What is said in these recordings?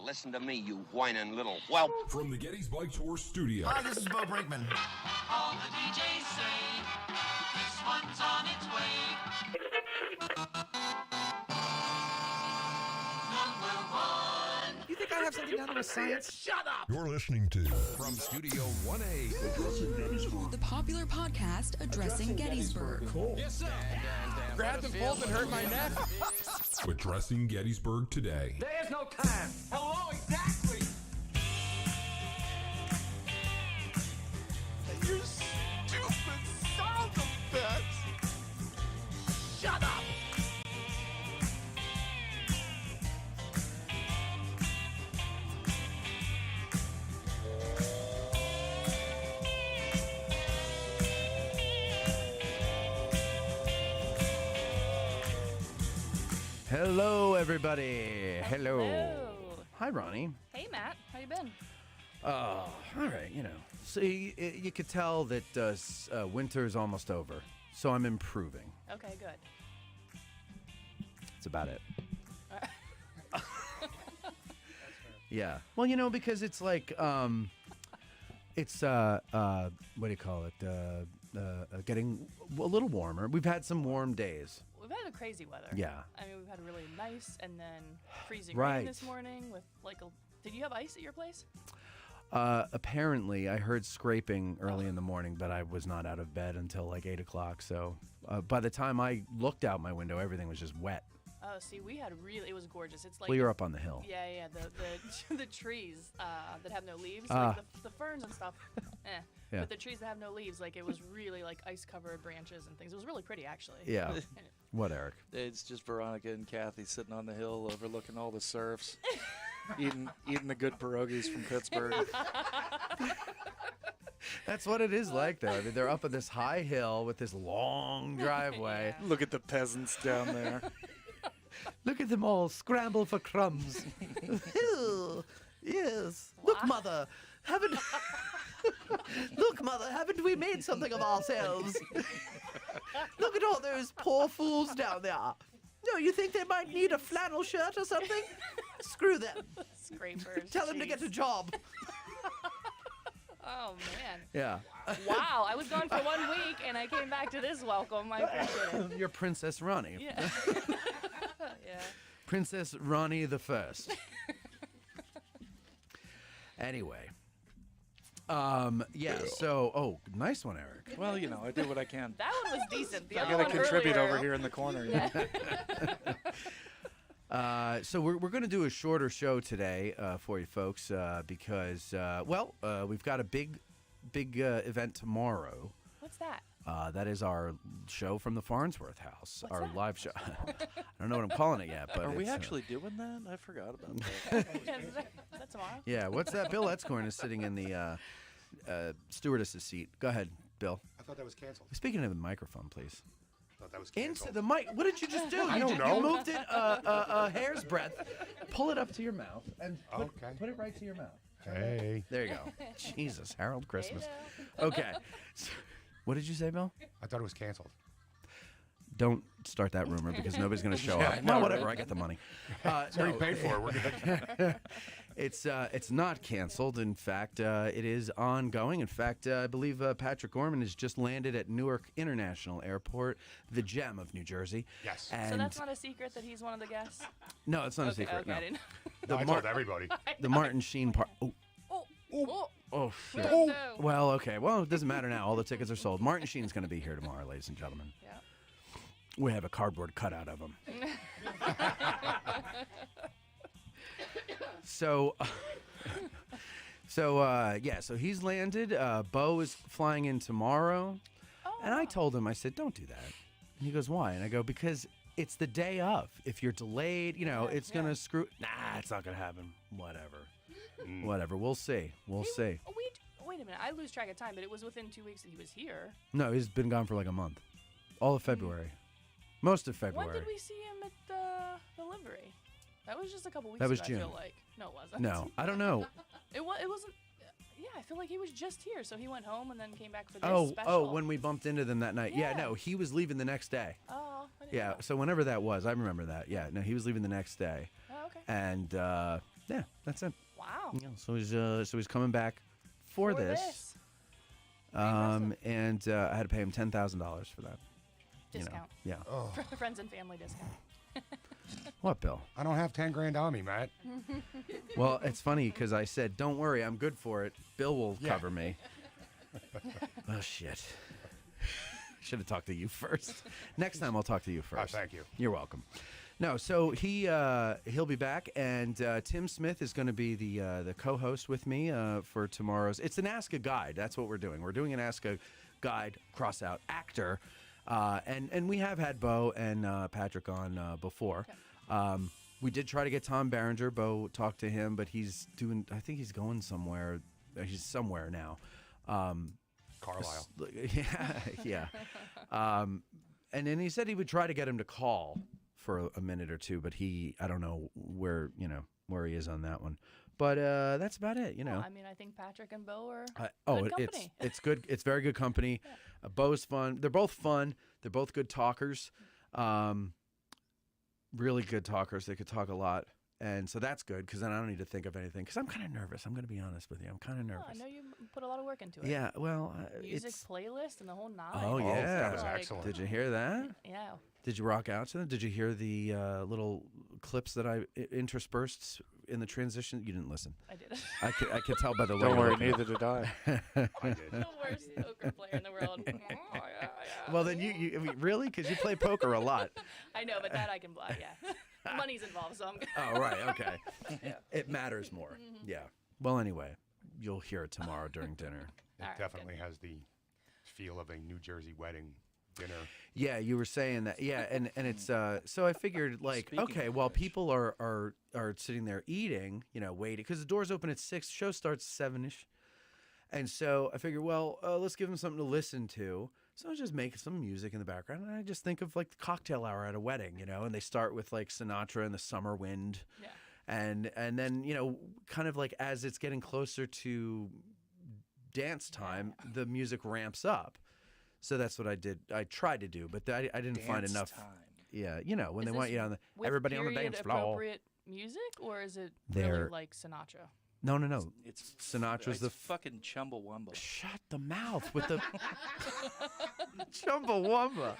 Listen to me, you whining little whelp. From the Gettysburg Tour Studio. Hi, this is Bo Brinkman. All the DJs say this one's on its way. Number one. You think I have something down to with science? Shut up! You're listening to From Studio 1A. Addressing Gettysburg. The popular podcast Addressing Gettysburg. Cool. Yes, sir. Grabbed and pulled and hurt my neck. Addressing Gettysburg today. There's no time. Hello, exactly. You stupid son of a bitch. Shut up. Hello, everybody. Hello. Hello. Hi, Ronnie. Hey, Matt. How you been? Oh, all right. So you could tell that winter's almost over. So I'm improving. Okay, good. That's about it. Yeah. Well, because it's like, it's, what do you call it? Getting a little warmer. We've had some warm days. We've had a crazy weather. Yeah. I mean, we've had really nice and then freezing Right. rain this morning with did you have ice at your place? Apparently, I heard scraping early in the morning, but I was not out of bed until like 8 o'clock. So by the time I looked out my window, everything was just wet. Oh, see, we had it was gorgeous. It's like Well, you're up on the hill. Yeah, the trees that have no leaves, like the ferns and stuff. Yeah. But the trees that have no leaves, like it was really like ice-covered branches and things. It was really pretty, actually. Yeah. What, Eric? It's just Veronica and Kathy sitting on the hill overlooking all the surfs, eating the good pierogies from Pittsburgh. That's what it is like, though. I mean, they're up on this high hill with this long driveway. Yeah. Look at the peasants down there. Look at them all scramble for crumbs. Yes. Look, Mother. Look, Mother, haven't we made something of ourselves? Look at all those poor fools down there. No, you think they might need a flannel shirt or something? Screw them. Scrapers. Tell them to get a job. Oh, man. Yeah. Wow, I was gone for 1 week and I came back to this welcome. I appreciate it. You're Princess Ronnie. Yeah. Yeah. Princess Ronnie the First. Anyway. Yeah, so, nice one, Eric. Well, I do what I can. That one was decent. The I other gotta one contribute earlier, over here in the corner. So we're going to do a shorter show today for you folks because, we've got a big event tomorrow. What's that? That is our show from the Farnsworth House, What's our that? live show. I don't know what I'm calling it yet, but Are we it's, actually doing that? I forgot about that. Is that tomorrow? yeah, what's that? Bill Etzkorn is sitting in the stewardess's seat. Go ahead, Bill. I thought that was canceled. Speaking of the microphone, please. I thought that was canceled. Into the mic. What did you just do? I You don't ju- know. You moved it a hair's breadth. Pull it up to your mouth and Okay. put it right to your mouth. Hey. There you go. Jesus, Harold Christmas. Okay. So, what did you say, Bill? I thought it was canceled. Don't start that rumor because nobody's going to show Yeah, up. I know, Well, whatever. right? I get the money. It's already paid for. We're good. It's not canceled. In fact, it is ongoing. In fact, I believe Patrick Gorman has just landed at Newark International Airport, the gem of New Jersey. Yes. And So that's not a secret that he's one of the guests? no, it's not a Okay, secret. okay, No. I didn't No, I told everybody. The Martin Sheen part. Oh, Oh, oh shit. no. Well, okay. Well, it doesn't matter now. All the tickets are sold. Martin Sheen's going to be here tomorrow, ladies and gentlemen. Yeah. We have a cardboard cutout of him. So he's landed. Bo is flying in tomorrow. Oh, And I told him, I said, don't do that. And he goes, why? And I go, because it's the day of. If you're delayed, it's going to screw. Nah, it's not going to happen. Whatever. We'll see. We'll see. Wait a minute. I lose track of time, but it was within 2 weeks that he was here. No, he's been gone for like a month. All of February. Most of February. When did we see him at the livery? That was just a couple weeks That was ago, June. I feel like. No, it wasn't. No, I don't know. It wasn't. Yeah, I feel like he was just here, so he went home and then came back for this special. when we bumped into them that night. Yeah, Yeah. no, he was leaving the next day. Oh, I didn't Yeah, know. so whenever that was, I remember that. Yeah, no, he was leaving the next day. Oh, okay. And Yeah, that's it. Wow. Yeah, so he's coming back for this. And I had to pay him $10,000 for that. Discount. Yeah. Oh, Friends and family discount. What, Bill? I don't have 10 grand on me, Matt. Well, it's funny because I said, "Don't worry, I'm good for it. Bill will cover me." Oh shit! Should have talked to you first. Next time, I'll talk to you first. Oh, thank you. You're welcome. No, so he'll be back, and Tim Smith is going to be the co-host with me for tomorrow's. It's an Ask a Guide. That's what we're doing. We're doing an Ask a Guide cross out actor, and we have had Bo and Patrick on before. We did try to get Tom Berenger. Bo talked to him, but he's doing. I think he's going somewhere. He's somewhere now. Carlisle. Yeah. And then he said he would try to get him to call for a minute or two, but I don't know where he is on that one. But that's about it, Well, I mean, I think Patrick and Bo are good company. It's good. It's very good company. Bo's fun. They're both fun. They're both good talkers. Really good talkers. They could talk a lot. And so that's good because then I don't need to think of anything because I'm kind of nervous. I'm going to be honest with you. I'm kind of nervous. I know you put a lot of work into it. Yeah, well, Music it's... playlist and the whole nine. Oh, yeah. That was Like, excellent. Did you hear that? Yeah. Did you rock out to them? Did you hear the little clips that I interspersed in the transition? You didn't listen. I did. I could tell by the way. Don't you're worry, looking. neither did I. The worst poker player in the world. Oh, yeah. Well, then I mean, really? Because you play poker a lot. I know, but that I can buy, yeah. Money's involved, so I'm good. Oh, right. Okay. It matters more. Yeah. Well, anyway, you'll hear it tomorrow during dinner. It definitely has the feel of a New Jersey wedding dinner. Yeah, you were saying that. Yeah, and it's so I figured like, Speaking okay, of while which. people are sitting there eating, waiting because the doors open at 6, show starts 7ish. And so I figured, well, let's give them something to listen to. So I just make some music in the background, and I just think of like the cocktail hour at a wedding, and they start with like Sinatra and the Summer Wind, Yeah. and then kind of like as it's getting closer to dance time, the music ramps up. So that's what I did. I tried to do, but I didn't find Dance enough. time. Yeah, when Is they want this you on the with everybody on the dance floor. appropriate music, or is it They're- really like Sinatra? No. It's Sinatra's the it's fucking Chumbawamba. Shut the mouth with the Chumbawamba.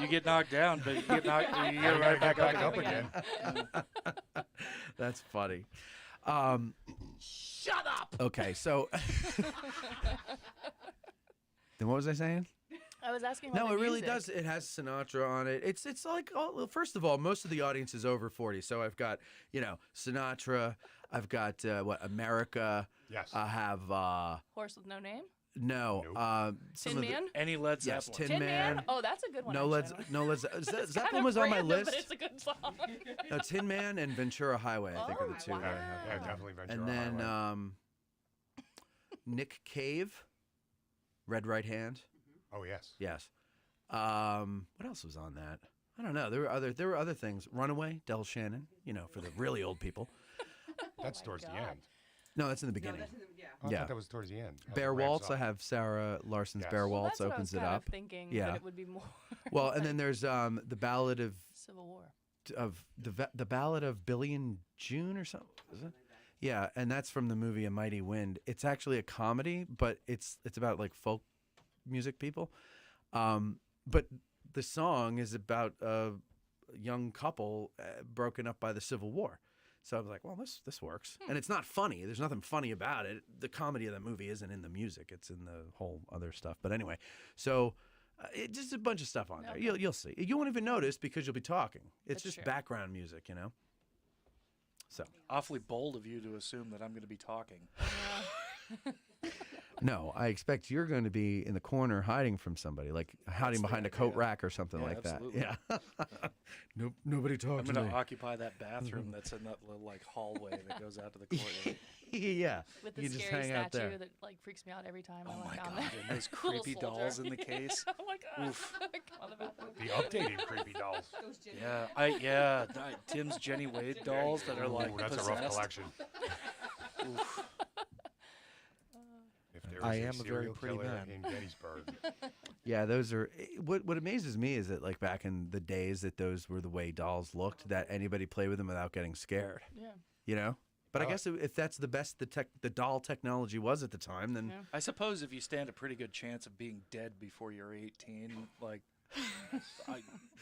You get knocked down, but you get right back up again. That's funny. Shut up! Okay, so then what was I saying? I was asking about No, the it really music. does. It has Sinatra on it. It's like, first of all, most of the audience is over 40. So I've got, Sinatra. I've got, America. Yes. I have, Horse with no name? no. Nope. Some Tin of the- Man? Any Led Yes, Zeppelin. Tin Man. Oh, that's a good one. No, actually. Zeppelin Kind was of on my random, list. But it's a good song. No, Tin Man and Ventura Highway, I think, are the two that I have. Yeah, definitely Ventura And then Highway. Nick Cave, Red Right Hand. Oh, yes. Yes. What else was on that? I don't know. There were other things. Runaway, Del Shannon. For the really old people. That's towards the end. No, that's in the beginning. Oh, I Yeah. thought that was towards the end. As Bear it ramps Waltz. up. I have Sarah Larson's Yes. Bear Well, Waltz That's what opens I was it kind up. of thinking Yeah. that it would be more Well, and then there's the Ballad of Civil War. the Ballad of Billy and June or something. Is it? Yeah, and that's from the movie A Mighty Wind. It's actually a comedy, but it's about like folk music people. But the song is about a young couple broken up by the Civil War. So I was like, well, this works. And it's not funny. There's nothing funny about it. The comedy of the movie isn't in the music. It's in the whole other stuff. But anyway, so it's just a bunch of stuff on there. Okay. You'll see. You won't even notice because you'll be talking. It's That's just true. background music, So Awfully bold of you to assume that I'm going to be talking. no, I expect you're going to be in the corner hiding from somebody, like hiding the behind a coat idea. rack or something Yeah, like absolutely. that. Yeah. Nope, nobody I'm talks to going me. to occupy that bathroom that's in that little hallway that goes out to the courtyard. Yeah. With the you just scary hang out there. statue that freaks me out every time I Oh walk my down god, there. and those Little creepy soldier. dolls in the case. Oh my god. Oof. Come on, the bathroom. The updated creepy dolls. Yeah, Tim's Jenny Wade dolls that are like Ooh, that's possessed. a rough collection. Oof. If there I is am a very serial pretty killer man. in Gettysburg. Yeah, those are what amazes me is that like back in the days that those were the way dolls looked, that anybody played with them without getting scared. Yeah. you know. But I guess if that's the best the doll technology was at the time, then I suppose if you stand a pretty good chance of being dead before you're 18, like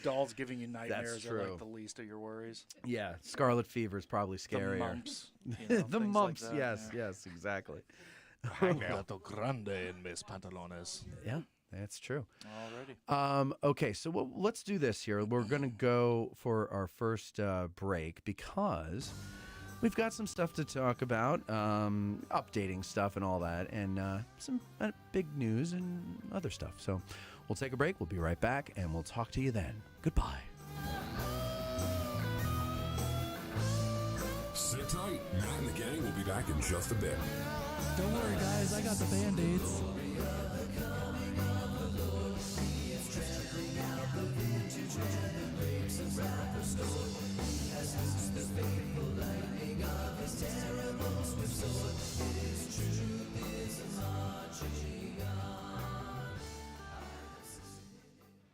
dolls giving you nightmares are like the least of your worries. Yeah, scarlet fever is probably scarier. The mumps. You know, the mumps, like that, yes, exactly. Gato grande en mis pantalones. Yeah, that's true. Already. Okay, so let's do this here. We're going to go for our first break because we've got some stuff to talk about, updating stuff and all that, and some big news and other stuff. So we'll take a break. We'll be right back, and we'll talk to you then. Goodbye. Sit tight. Matt and the gang will be back in just a bit. Don't worry, guys. I got the Band-Aids.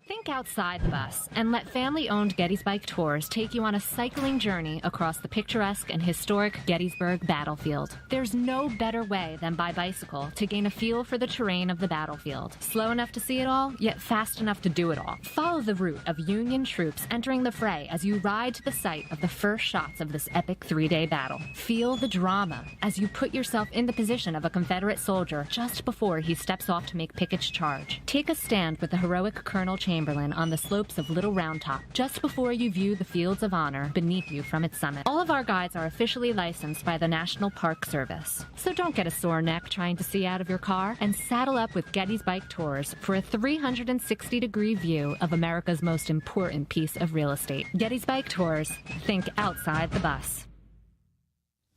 Think outside the bus and let family-owned Gettysburg Tours take you on a cycling journey across the picturesque and historic Gettysburg battlefield. There's no better way than by bicycle to gain a feel for the terrain of the battlefield. Slow enough to see it all, yet fast enough to do it all. Follow the route of Union troops entering the fray as you ride to the site of the first shots of this epic 3-day battle. Feel the drama as you put yourself in the position of a Confederate soldier just before he steps off to make Pickett's charge. Take a stand with the heroic Colonel Chamberlain on the slopes of Little Round Top, just before you view the fields of honor beneath you from its summit. All of our guides are officially licensed by the National Park Service. So don't get a sore neck trying to see out of your car, and saddle up with Gettysburg Tours for a 360-degree view of America's most important piece of real estate. Gettysburg Tours. Think outside the bus.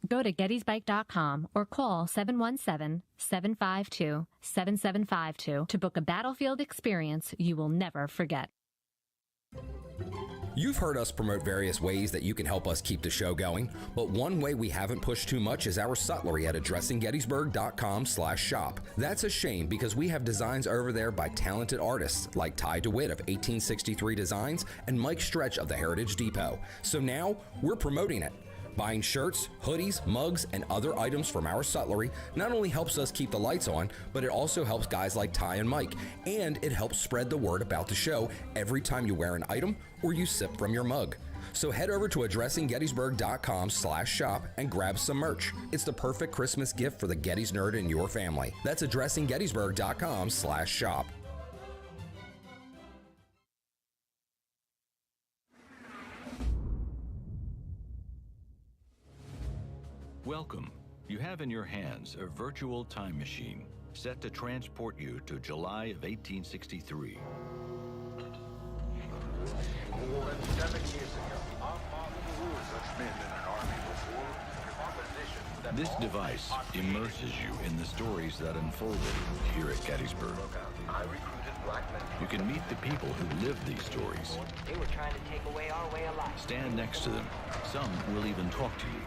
Go to gettysburg.com or call 717-752-7752 to book a battlefield experience you will never forget. You've heard us promote various ways that you can help us keep the show going, but one way we haven't pushed too much is our sutlery at addressinggettysburg.com/shop. That's a shame because we have designs over there by talented artists like Ty DeWitt of 1863 Designs and Mike Stretch of the Heritage Depot. So now we're promoting it. Buying shirts, hoodies, mugs, and other items from our sutlery not only helps us keep the lights on, but it also helps guys like Ty and Mike, and it helps spread the word about the show every time you wear an item or you sip from your mug. So head over to addressinggettysburg.com/shop and grab some merch. It's the perfect Christmas gift for the Gettys nerd in your family. That's addressinggettysburg.com/shop. Welcome. You have in your hands a virtual time machine set to transport you to July of 1863. More than 7 years ago, our father knew such men in an army before. This device immerses you in the stories that unfolded here at Gettysburg. You can meet the people who lived these stories. They were trying to take away our way of life. Stand next to them. Some will even talk to you.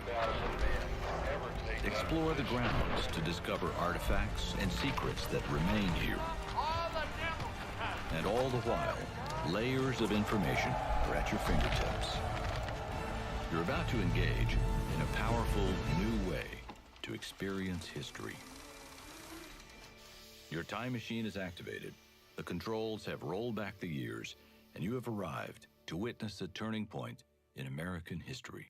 Explore the grounds to discover artifacts and secrets that remain here. And all the while, layers of information are at your fingertips. You're about to engage in a powerful new way to experience history. Your time machine is activated. The controls have rolled back the years, and you have arrived to witness a turning point in American history.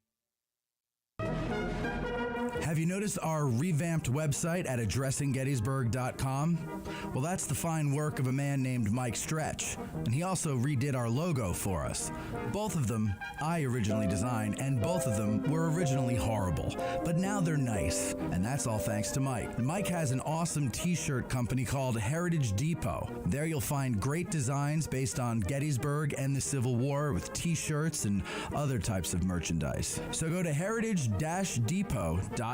Have you noticed our revamped website at addressinggettysburg.com? Well, that's the fine work of a man named Mike Stretch, and he also redid our logo for us. Both of them I originally designed, and both of them were originally horrible, but now they're nice, and that's all thanks to Mike. And Mike has an awesome t-shirt company called Heritage Depot. There you'll find great designs based on Gettysburg and the Civil War with t-shirts and other types of merchandise. So go to heritage-depot.com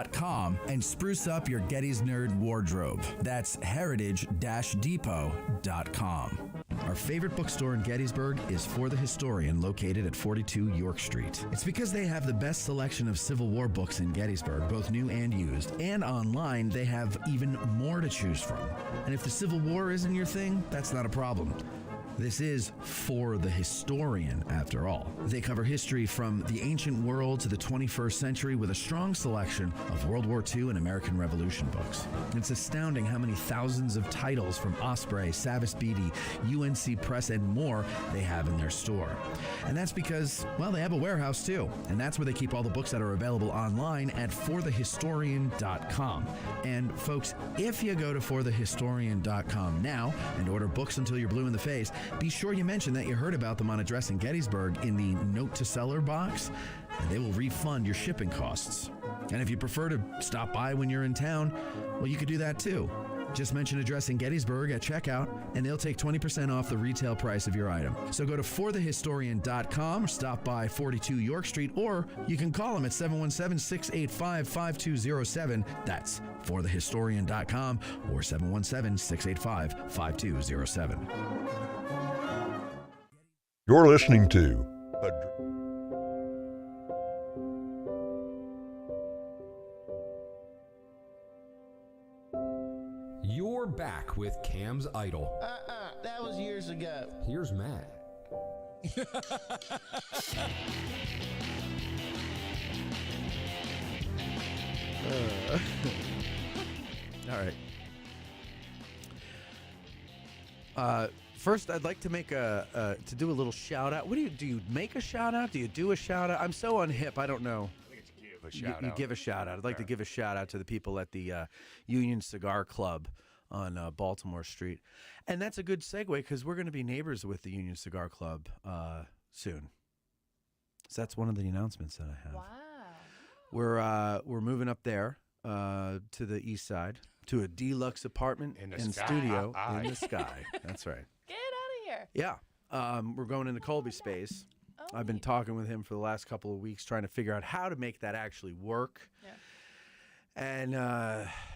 and spruce up your Gettys Nerd wardrobe. That's heritage-depot.com. Our favorite bookstore in Gettysburg is For the Historian, located at 42 York Street. It's because they have the best selection of Civil War books in Gettysburg, both new and used. And online, they have even more to choose from. And if the Civil War isn't your thing, that's not a problem. This is For the Historian, after all. They cover history from the ancient world to the 21st century with a strong selection of World War II and American Revolution books. It's astounding how many thousands of titles from Osprey, Savas Beatty, UNC Press, and more they have in their store. And that's because, well, they have a warehouse too. And that's where they keep all the books that are available online at forthehistorian.com. And folks, if you go to forthehistorian.com now and order books until you're blue in the face, be sure you mention that you heard about them on Addressing Gettysburg in the Note to Seller box, and they will refund your shipping costs. And if you prefer to stop by when you're in town, well, you could do that too. Just mention Addressing Gettysburg at checkout, and they'll take 20% off the retail price of your item. So go to forthehistorian.com or stop by 42 York Street, or you can call them at 717-685-5207. That's forthehistorian.com or 717-685-5207. You're listening to You're back with Cam's Idol. That was years ago. Here's Matt. All right. First, I'd like to make to do a little shout out. What do you make a shout out? Do you do a shout out? I'm so unhip. I don't know. I think it's give a shout You out. give a shout out. I'd like to give a shout out to the people at the Union Cigar Club on Baltimore Street, and that's a good segue because we're going to be neighbors with the Union Cigar Club soon. So that's one of the announcements that I have. Wow. We're moving up there to the east side to a deluxe apartment In the and sky. studio in the sky. That's right. Get out of here. Yeah. We're going into Colby space. I've been talking with him for the last couple of weeks trying to figure out how to make that actually work. Yeah. And,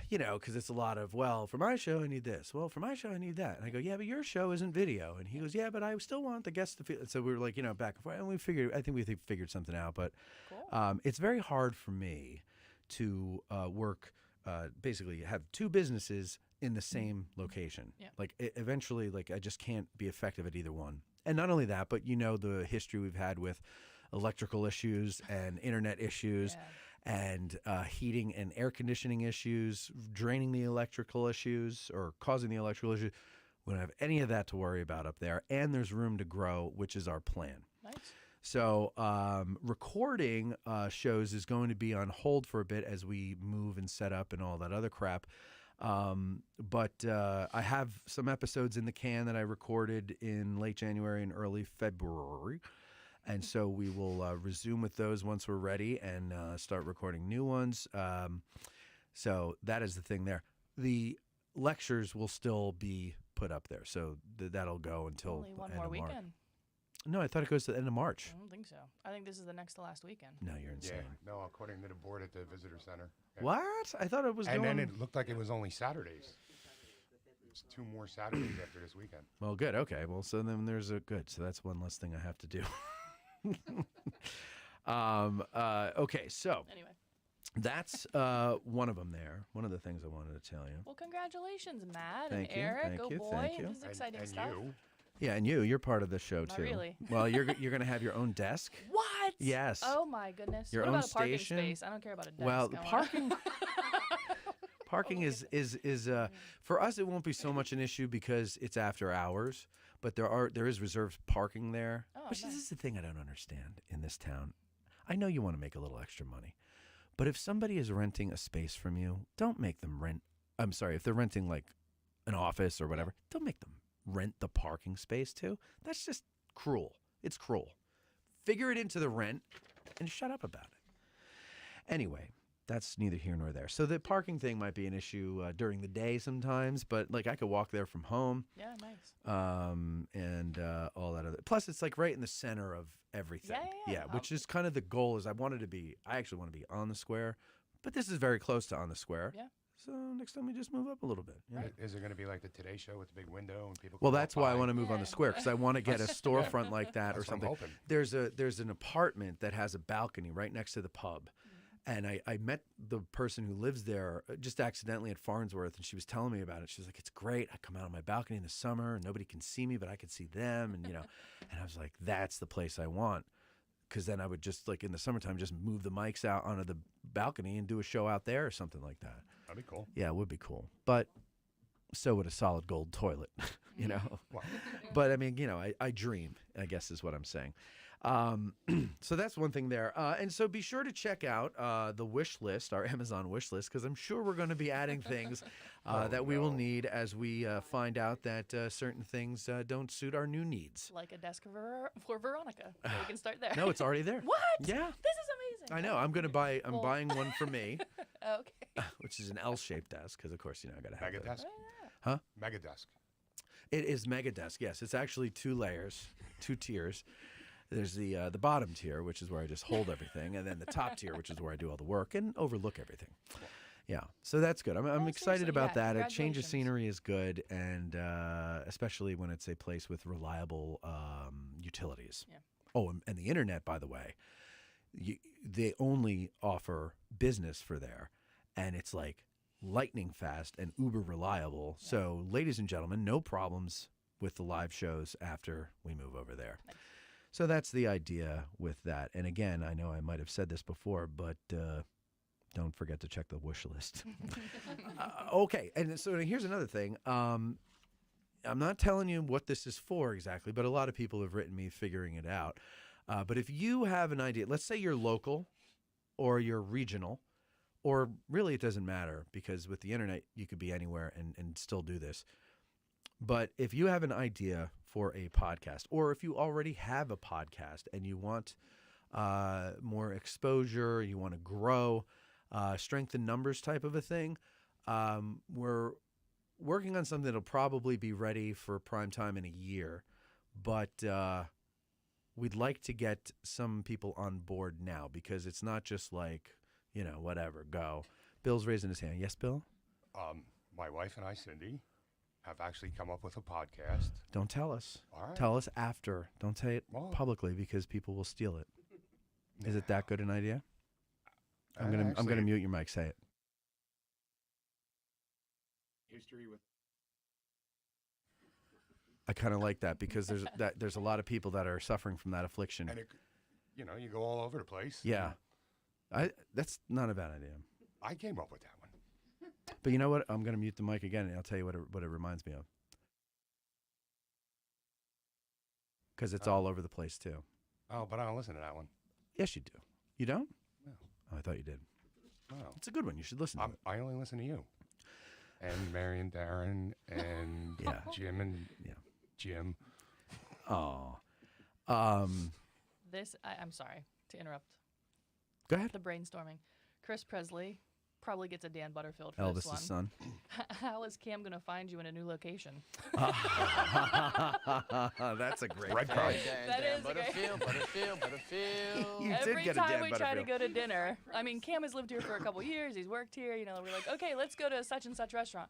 because it's a lot of, well, for my show, I need this. Well, for my show, I need that. And I go, yeah, but your show isn't video. And he goes, yeah, but I still want the guests to feel. So we were like, back and forth. And I think we figured something out. But it's very hard for me to work, basically have two businesses in the same location. Yeah. Like, eventually, I just can't be effective at either one. And not only that, but the history we've had with electrical issues and internet issues. Yeah. And heating and air conditioning issues, draining the electrical issues or causing the electrical issues. We don't have any of that to worry about up there. And there's room to grow, which is our plan. Nice. So recording shows is going to be on hold for a bit as we move and set up and all that other crap. But I have some episodes in the can that I recorded in late January and early February. And so we will resume with those once we're ready and start recording new ones. So that is the thing there. The lectures will still be put up there. So that'll go until Only one end more of March. weekend. No, I thought it goes to the end of March. I don't think so. I think this is the next to last weekend. No, you're insane. Yeah, no, according to the board at the visitor center. Yeah. What? I thought it was And going... then it looked like it was only Saturdays. There's 2 more Saturdays after this weekend. Well, good. Okay. Well, so then there's a good. So that's one less thing I have to do. Okay. So Anyway. that's one of them there. One of the things I wanted to tell you. Well, congratulations, Matt Thank and you, Eric. thank Oh you, boy, thank you. this is exciting and stuff. you. Yeah, and you're part of the show Not too. really. Well, you're going to have your own desk. What? Yes. Oh my goodness. Your what own about a parking station? space? I don't care about a desk. Well, the I wanna- parking. Parking is for us. It won't be so much an issue because it's after hours, but there is reserved parking there. Oh, Which nice. this is the thing I don't understand in this town. I know you want to make a little extra money, but if somebody is renting a space from you, don't make them rent. I'm sorry, if they're renting like an office or whatever, don't make them rent the parking space too. That's just cruel. It's cruel. Figure it into the rent and shut up about it. Anyway, that's neither here nor there. So the parking thing might be an issue during the day sometimes, but I could walk there from home. Yeah, nice. And all that other. Plus, it's right in the center of everything. Yeah. Which is kind of the goal. Is I actually want to be on the square, but this is very close to on the square. Yeah. So next time we just move up a little bit. Yeah. Is it going to be like the Today Show with the big window and people? Well, can that's walk why I by? want to move on the square because I want to get a storefront like that or That's what I'm something. hoping. There's an apartment that has a balcony right next to the pub, And I met the person who lives there just accidentally at Farnsworth, and she was telling me about it. She was like, it's great. I come out on my balcony in the summer, and nobody can see me, but I can see them. And, and I was like, that's the place I want. Because then I would just, like, in the summertime, just move the mics out onto the balcony and do a show out there or something like that. That'd be cool. Yeah, it would be cool. But so would a solid gold toilet, Well. But, I mean, I dream, I guess is what I'm saying. So that's one thing there. And so be sure to check out the wish list, our Amazon wish list, because I'm sure we're going to be adding things that we will need as we find out that certain things don't suit our new needs. Like a desk for Veronica. So we can start there. No, it's already there. What? Yeah. This is amazing. I know. I'm buying one for me. Okay. Which is an L-shaped desk, because of course, I got to have Mega it. desk? Huh? Mega desk. It is mega desk. Yes, it's actually 2 layers, 2 tiers. There's the bottom tier, which is where I just hold everything, and then the top tier, which is where I do all the work and overlook everything. Yeah, so that's good. I'm excited about that. A change of scenery is good, and especially when it's a place with reliable utilities. Yeah. Oh, and the internet, by the way, they only offer business for there, and it's like lightning fast and uber reliable. Yeah. So, ladies and gentlemen, no problems with the live shows after we move over there. Nice. So that's the idea with that. And again, I know I might have said this before, but don't forget to check the wish list. Okay, and so here's another thing. I'm not telling you what this is for exactly, but a lot of people have written me figuring it out. But if you have an idea, let's say you're local or you're regional, or really it doesn't matter, because with the internet you could be anywhere and still do this. But if you have an idea for a podcast, or if you already have a podcast and you want more exposure, you want to grow, strength in numbers type of a thing, we're working on something that'll probably be ready for prime time in a year. But we'd like to get some people on board now, because it's not just like, whatever, go. Bill's raising his hand. Yes, Bill? My wife and I, Cindy, have actually come up with a podcast. Don't tell us. All right. Tell us after. Don't say it publicly, because people will steal it. Is it that good an idea? I'm gonna mute your mic. Say it. History with. I kind of like that, because there's a lot of people that are suffering from that affliction. And you go all over the place. Yeah, that's not a bad idea. I came up with that one. But you know what? I'm going to mute the mic again, and I'll tell you what it reminds me of. Because it's all over the place, too. Oh, but I don't listen to that one. Yes, you do. You don't? No. Oh, I thought you did. No. It's a good one. You should listen to it. I only listen to you. And Mary and Darren and Jim and Jim. Oh. I'm sorry to interrupt. Go ahead. The brainstorming. Chris Presley probably gets a Dan Butterfield for this one. Elvis's son. How is Cam going to find you in a new location? That's a great red card. That is Butterfield. You Every did get a time Dan we try to Butterfield. go to dinner, I mean, Cam has lived here for a couple years. He's worked here. We're like, okay, let's go to such and such restaurant.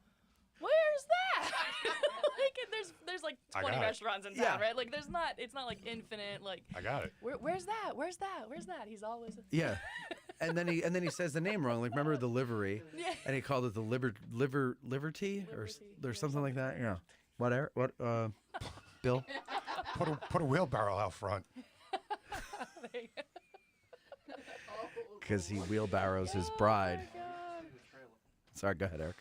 Where's that? There's like 20 restaurants in town, right? Like it's not like infinite. Like I got it. Where's that? Where's that? He's always and then he says the name wrong. Like, remember the livery? Yeah. And he called it the Liberty or something like that. Yeah. Whatever. What? Bill? Put a wheelbarrow out front. Because he wheelbarrows his bride. Sorry, go ahead, Eric.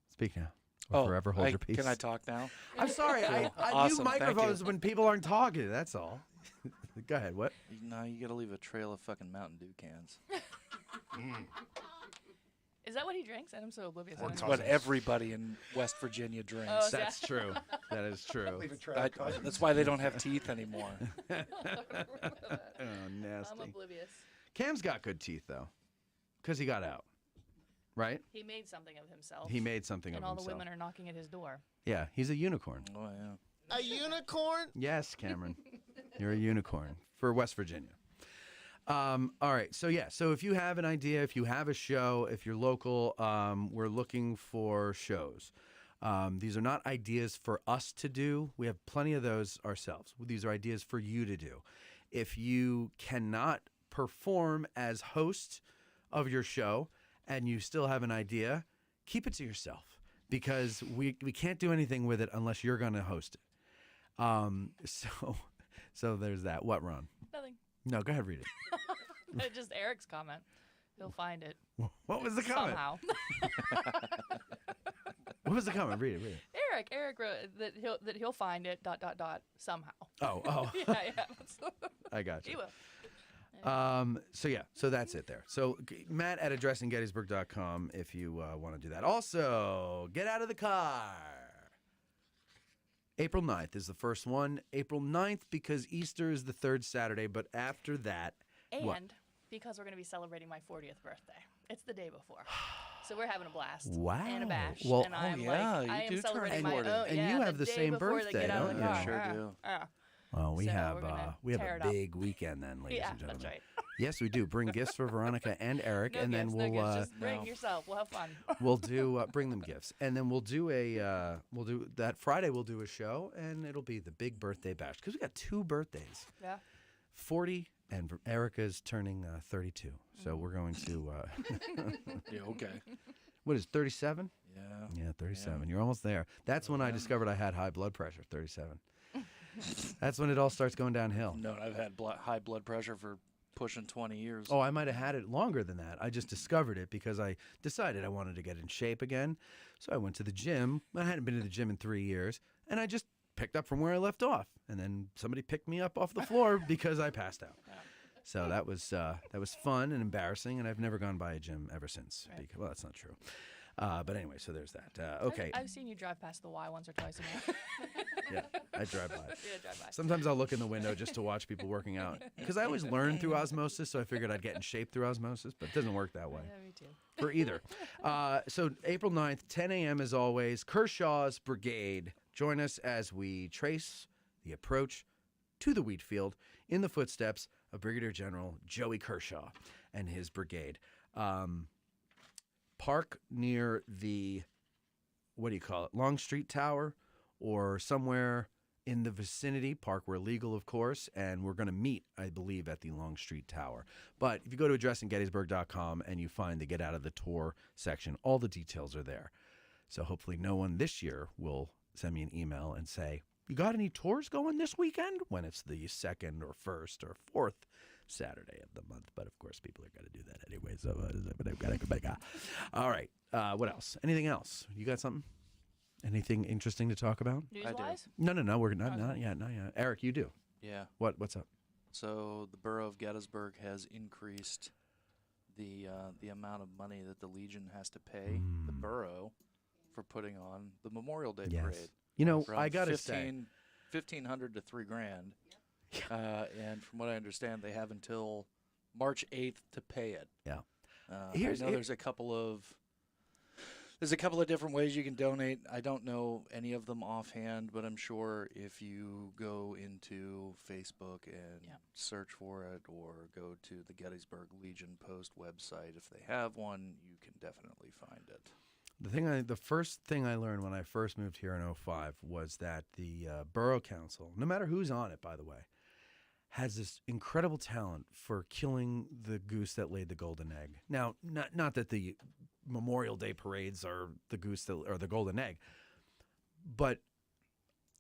Speak now. Or forever hold your peace. Can I talk now? I'm sorry. I Awesome, mute thank microphones you. when people aren't talking. That's all. Go ahead. What? No, you got to leave a trail of fucking Mountain Dew cans. Is that what he drinks? I'm so oblivious. That's what everybody in West Virginia drinks. Oh, that's true. That is true. That's why they don't have teeth anymore. Oh, nasty. I'm oblivious. Cam's got good teeth, though, because he got out. Right? He made something of himself. He made something of and all himself. the women are knocking at his door. Yeah, he's a unicorn. Oh, yeah. A unicorn? Yes, Cameron. You're a unicorn for West Virginia. All right. So, so if you have an idea, if you have a show, if you're local, we're looking for shows. These are not ideas for us to do. We have plenty of those ourselves. These are ideas for you to do. If you cannot perform as host of your show and you still have an idea, keep it to yourself because we can't do anything with it unless you're going to host it. So there's that. What, Ron? Nothing. No, go ahead, read it. Just Eric's comment. He'll find it. What was the comment? Somehow. What was the comment? Read it. Eric wrote that he'll find it. ... somehow. Oh. yeah. I got you. He will. So that's it there. So Matt at addressinggettysburg.com if you want to do that. Also, get out of the car. April 9th is the first one. April 9th because Easter is the third Saturday, but after that, and because we're going to be celebrating my 40th birthday. It's the day before. So we're having a blast. Wow. And a bash. Well, and I'm I am celebrating my own. And you have the same birthday, don't you? Sure do. Well, we So have we're gonna a big weekend then, ladies and gentlemen. That's right. Yes, we do. Bring gifts for Veronica and Eric, and then we'll just bring yourself. We'll have fun. we'll do bring them gifts, and then we'll do that Friday. We'll do a show, and it'll be the big birthday bash because we got 2 birthdays. Yeah. 40 and Erica's turning 32, so we're going to. Yeah. Okay. What is 37? Yeah. Yeah, 37. You're almost there. That's when I discovered I had high blood pressure. 37. That's when it all starts going downhill. No, I've had high blood pressure for pushing 20 years. Oh, I might have had it longer than that. I just discovered it because I decided I wanted to get in shape again. So I went to the gym. I hadn't been to the gym in 3 years, and I just picked up from where I left off. And then somebody picked me up off the floor because I passed out. So that was fun and embarrassing, and I've never gone by a gym ever since. Right. Well, that's not true. But anyway, so there's that. Okay. I've seen you drive past the Y once or twice a month. Yeah, I drive by. Yeah, drive by. Sometimes I'll look in the window just to watch people working out. Because I always learn through osmosis, so I figured I'd get in shape through osmosis, but it doesn't work that way. Yeah, me too. For either. So April 9th, 10 a.m. as always, Kershaw's Brigade. Join us as we trace the approach to the wheat field in the footsteps of Brigadier General Joey Kershaw and his brigade. Park near the, what do you call it, Long Street Tower or somewhere in the vicinity. Park where legal, of course, and we're going to meet, I believe, at the Long Street Tower. But if you go to addressinggettysburg.com and you find the Get Out of the Tour section, all the details are there. So hopefully no one this year will send me an email and say, you got any tours going this weekend? When it's the 2nd or 1st or 4th Saturday of the month. But of course, people are going to do that anyway. So, all right. What else? Anything else? You got something? Anything interesting to talk about? News-wise? No. We're not yet. Eric, you do. Yeah. What's up? So the borough of Gettysburg has increased the amount of money that the Legion has to pay the borough for putting on the Memorial Day parade. You know, from I gotta say, $1,500 to $3,000, and from what I understand, they have until March 8th to pay it. Yeah. I know there's a couple of different ways you can donate. I don't know any of them offhand, but I'm sure if you go into Facebook and search for it, or go to the Gettysburg Legion Post website, if they have one, you can definitely find it. The first thing I learned when I first moved here in 2005 was that the Borough Council, no matter who's on it, by the way, has this incredible talent for killing the goose that laid the golden egg. Now, not that the Memorial Day parades are the goose that, or the golden egg, but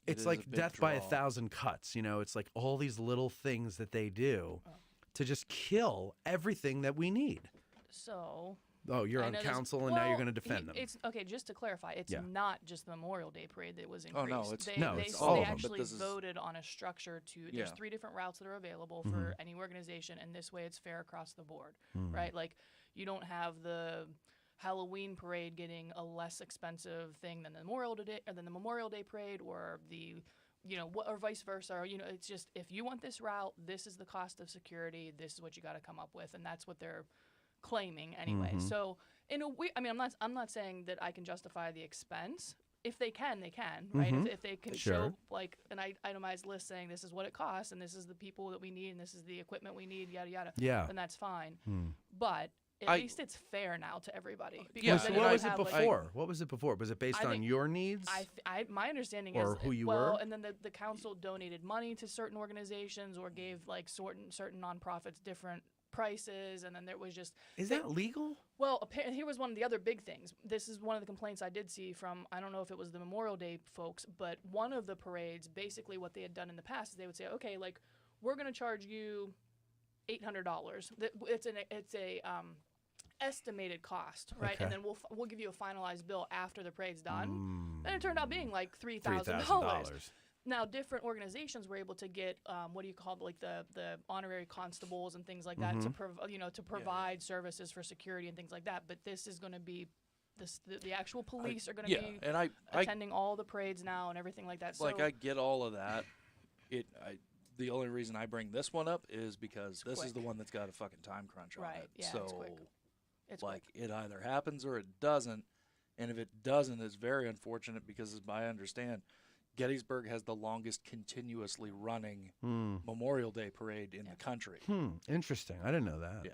it's like death by 1,000 cuts. You know, it's like all these little things that they do to just kill everything that we need. So. Oh, you're on council, and now you're going to defend them. It's okay. Just to clarify, it's not just the Memorial Day parade that was increased. Oh no, it's it's all of them. They actually voted on a structure to. There's 3 different routes that are available for any organization, and this way it's fair across the board, right? Like, you don't have the Halloween parade getting a less expensive thing than the Memorial Day parade, or the, or vice versa. Or, it's just, if you want this route, this is the cost of security. This is what you got to come up with, and that's what they're claiming anyway. So in a way, I mean, I'm not saying that I can justify the expense. If they can, they can, right? If they can show like an itemized list saying this is what it costs, and this is the people that we need, and this is the equipment we need, yada yada. Yeah. Then that's fine. But at least it's fair now to everybody. Yeah. Because So then what you was it have, like- before? What was it before? Was it based I on think- your needs? My understanding Or is who you well, were? and then the council donated money to certain organizations or gave like certain nonprofits different prices, and then there was just Is that legal? Well, here was one of the other big things. This is one of the complaints I did see from, I don't know if it was the Memorial Day folks, but one of the parades, basically what they had done in the past is they would say, okay, like, we're going to charge you $800. It's a estimated cost, right? Okay. And then we'll give you a finalized bill after the parade's done. And it turned out being like $3,000. $3,000. Now, different organizations were able to get like the honorary constables and things like that to provide services for security and things like that. But this is going to be the actual police are going to be and I attending all the parades now and everything like that. Like so I get all of that. The only reason I bring this one up is because this is the one that's got a fucking time crunch on it. Yeah, so it's quick. It's like it either happens or it doesn't. And if it doesn't, it's very unfortunate because, as I understand, Gettysburg has the longest continuously running Memorial Day parade in the country. Interesting. I didn't know that. Yeah.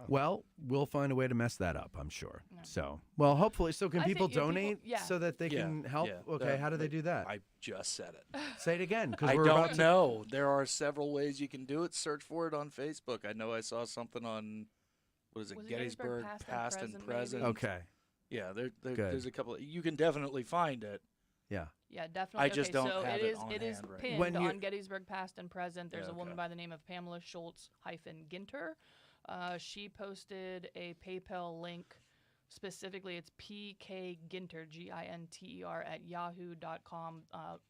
Well, we'll find a way to mess that up, I'm sure. So, well, hopefully. So, can I people think if people- donate yeah. so that they can help? Okay, how do they do that? I just said it. Say it again, because I we're don't about to know. There are several ways you can do it. Search for it on Facebook. I know I saw something on, what is it, Was it Gettysburg Past and Present. Okay. Yeah, Good. there's a couple. You can definitely find it. Yeah. Yeah, definitely. I just okay, don't so have it is on it is hand right pinned When you- on Gettysburg Past and Present. There's Yeah, a woman okay. by the name of Pamela Schultz-Ginter. She posted a PayPal link. Specifically, it's PK Ginter, Ginter, at yahoo.com.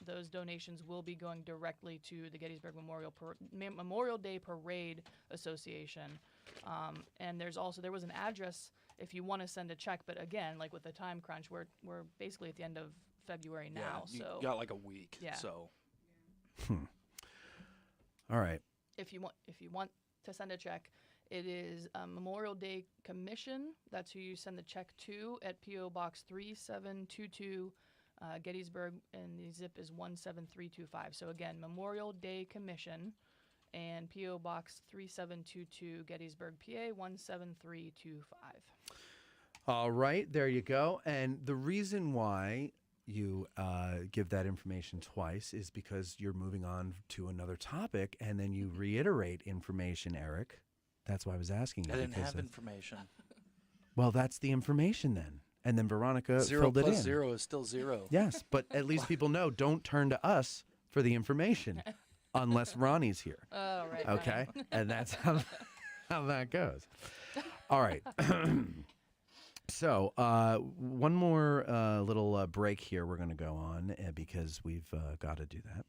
Those donations will be going directly to the Gettysburg Memorial Day Parade Association. And there was an address if you want to send a check, but again, like with the time crunch, we're basically at the end of February now. Yeah, So you got like a week. Yeah. So All right. if you want to send a check, it is Memorial Day Commission. That's who you send the check to at P.O. Box 3722, Gettysburg, and the zip is 17325. So again, Memorial Day Commission and P.O. Box 3722, Gettysburg, PA 17325. All right, there you go. And the reason why you give that information twice is because you're moving on to another topic, and then you reiterate information, Eric. That's why I was asking you. I didn't because have information. Well, that's the information then. And then Veronica Zero filled it plus in. 0 is still 0. Yes, but at least people know, don't turn to us for the information unless Ronnie's here. Oh, right. Okay? And that's how that goes. All right. So, one more little break here we're going to go on because we've got to do that.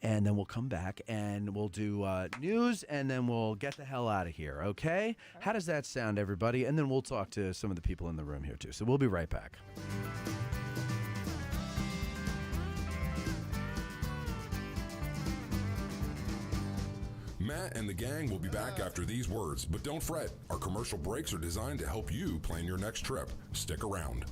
And then we'll come back and we'll do news and then we'll get the hell out of here, okay? How does that sound, everybody? And then we'll talk to some of the people in the room here, too. So we'll be right back. Matt and the gang will be back after these words, but don't fret. Our commercial breaks are designed to help you plan your next trip. Stick around.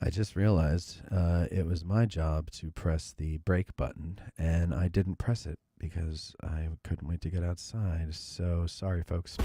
I just realized it was my job to press the break button, and I didn't press it because I couldn't wait to get outside. So sorry, folks.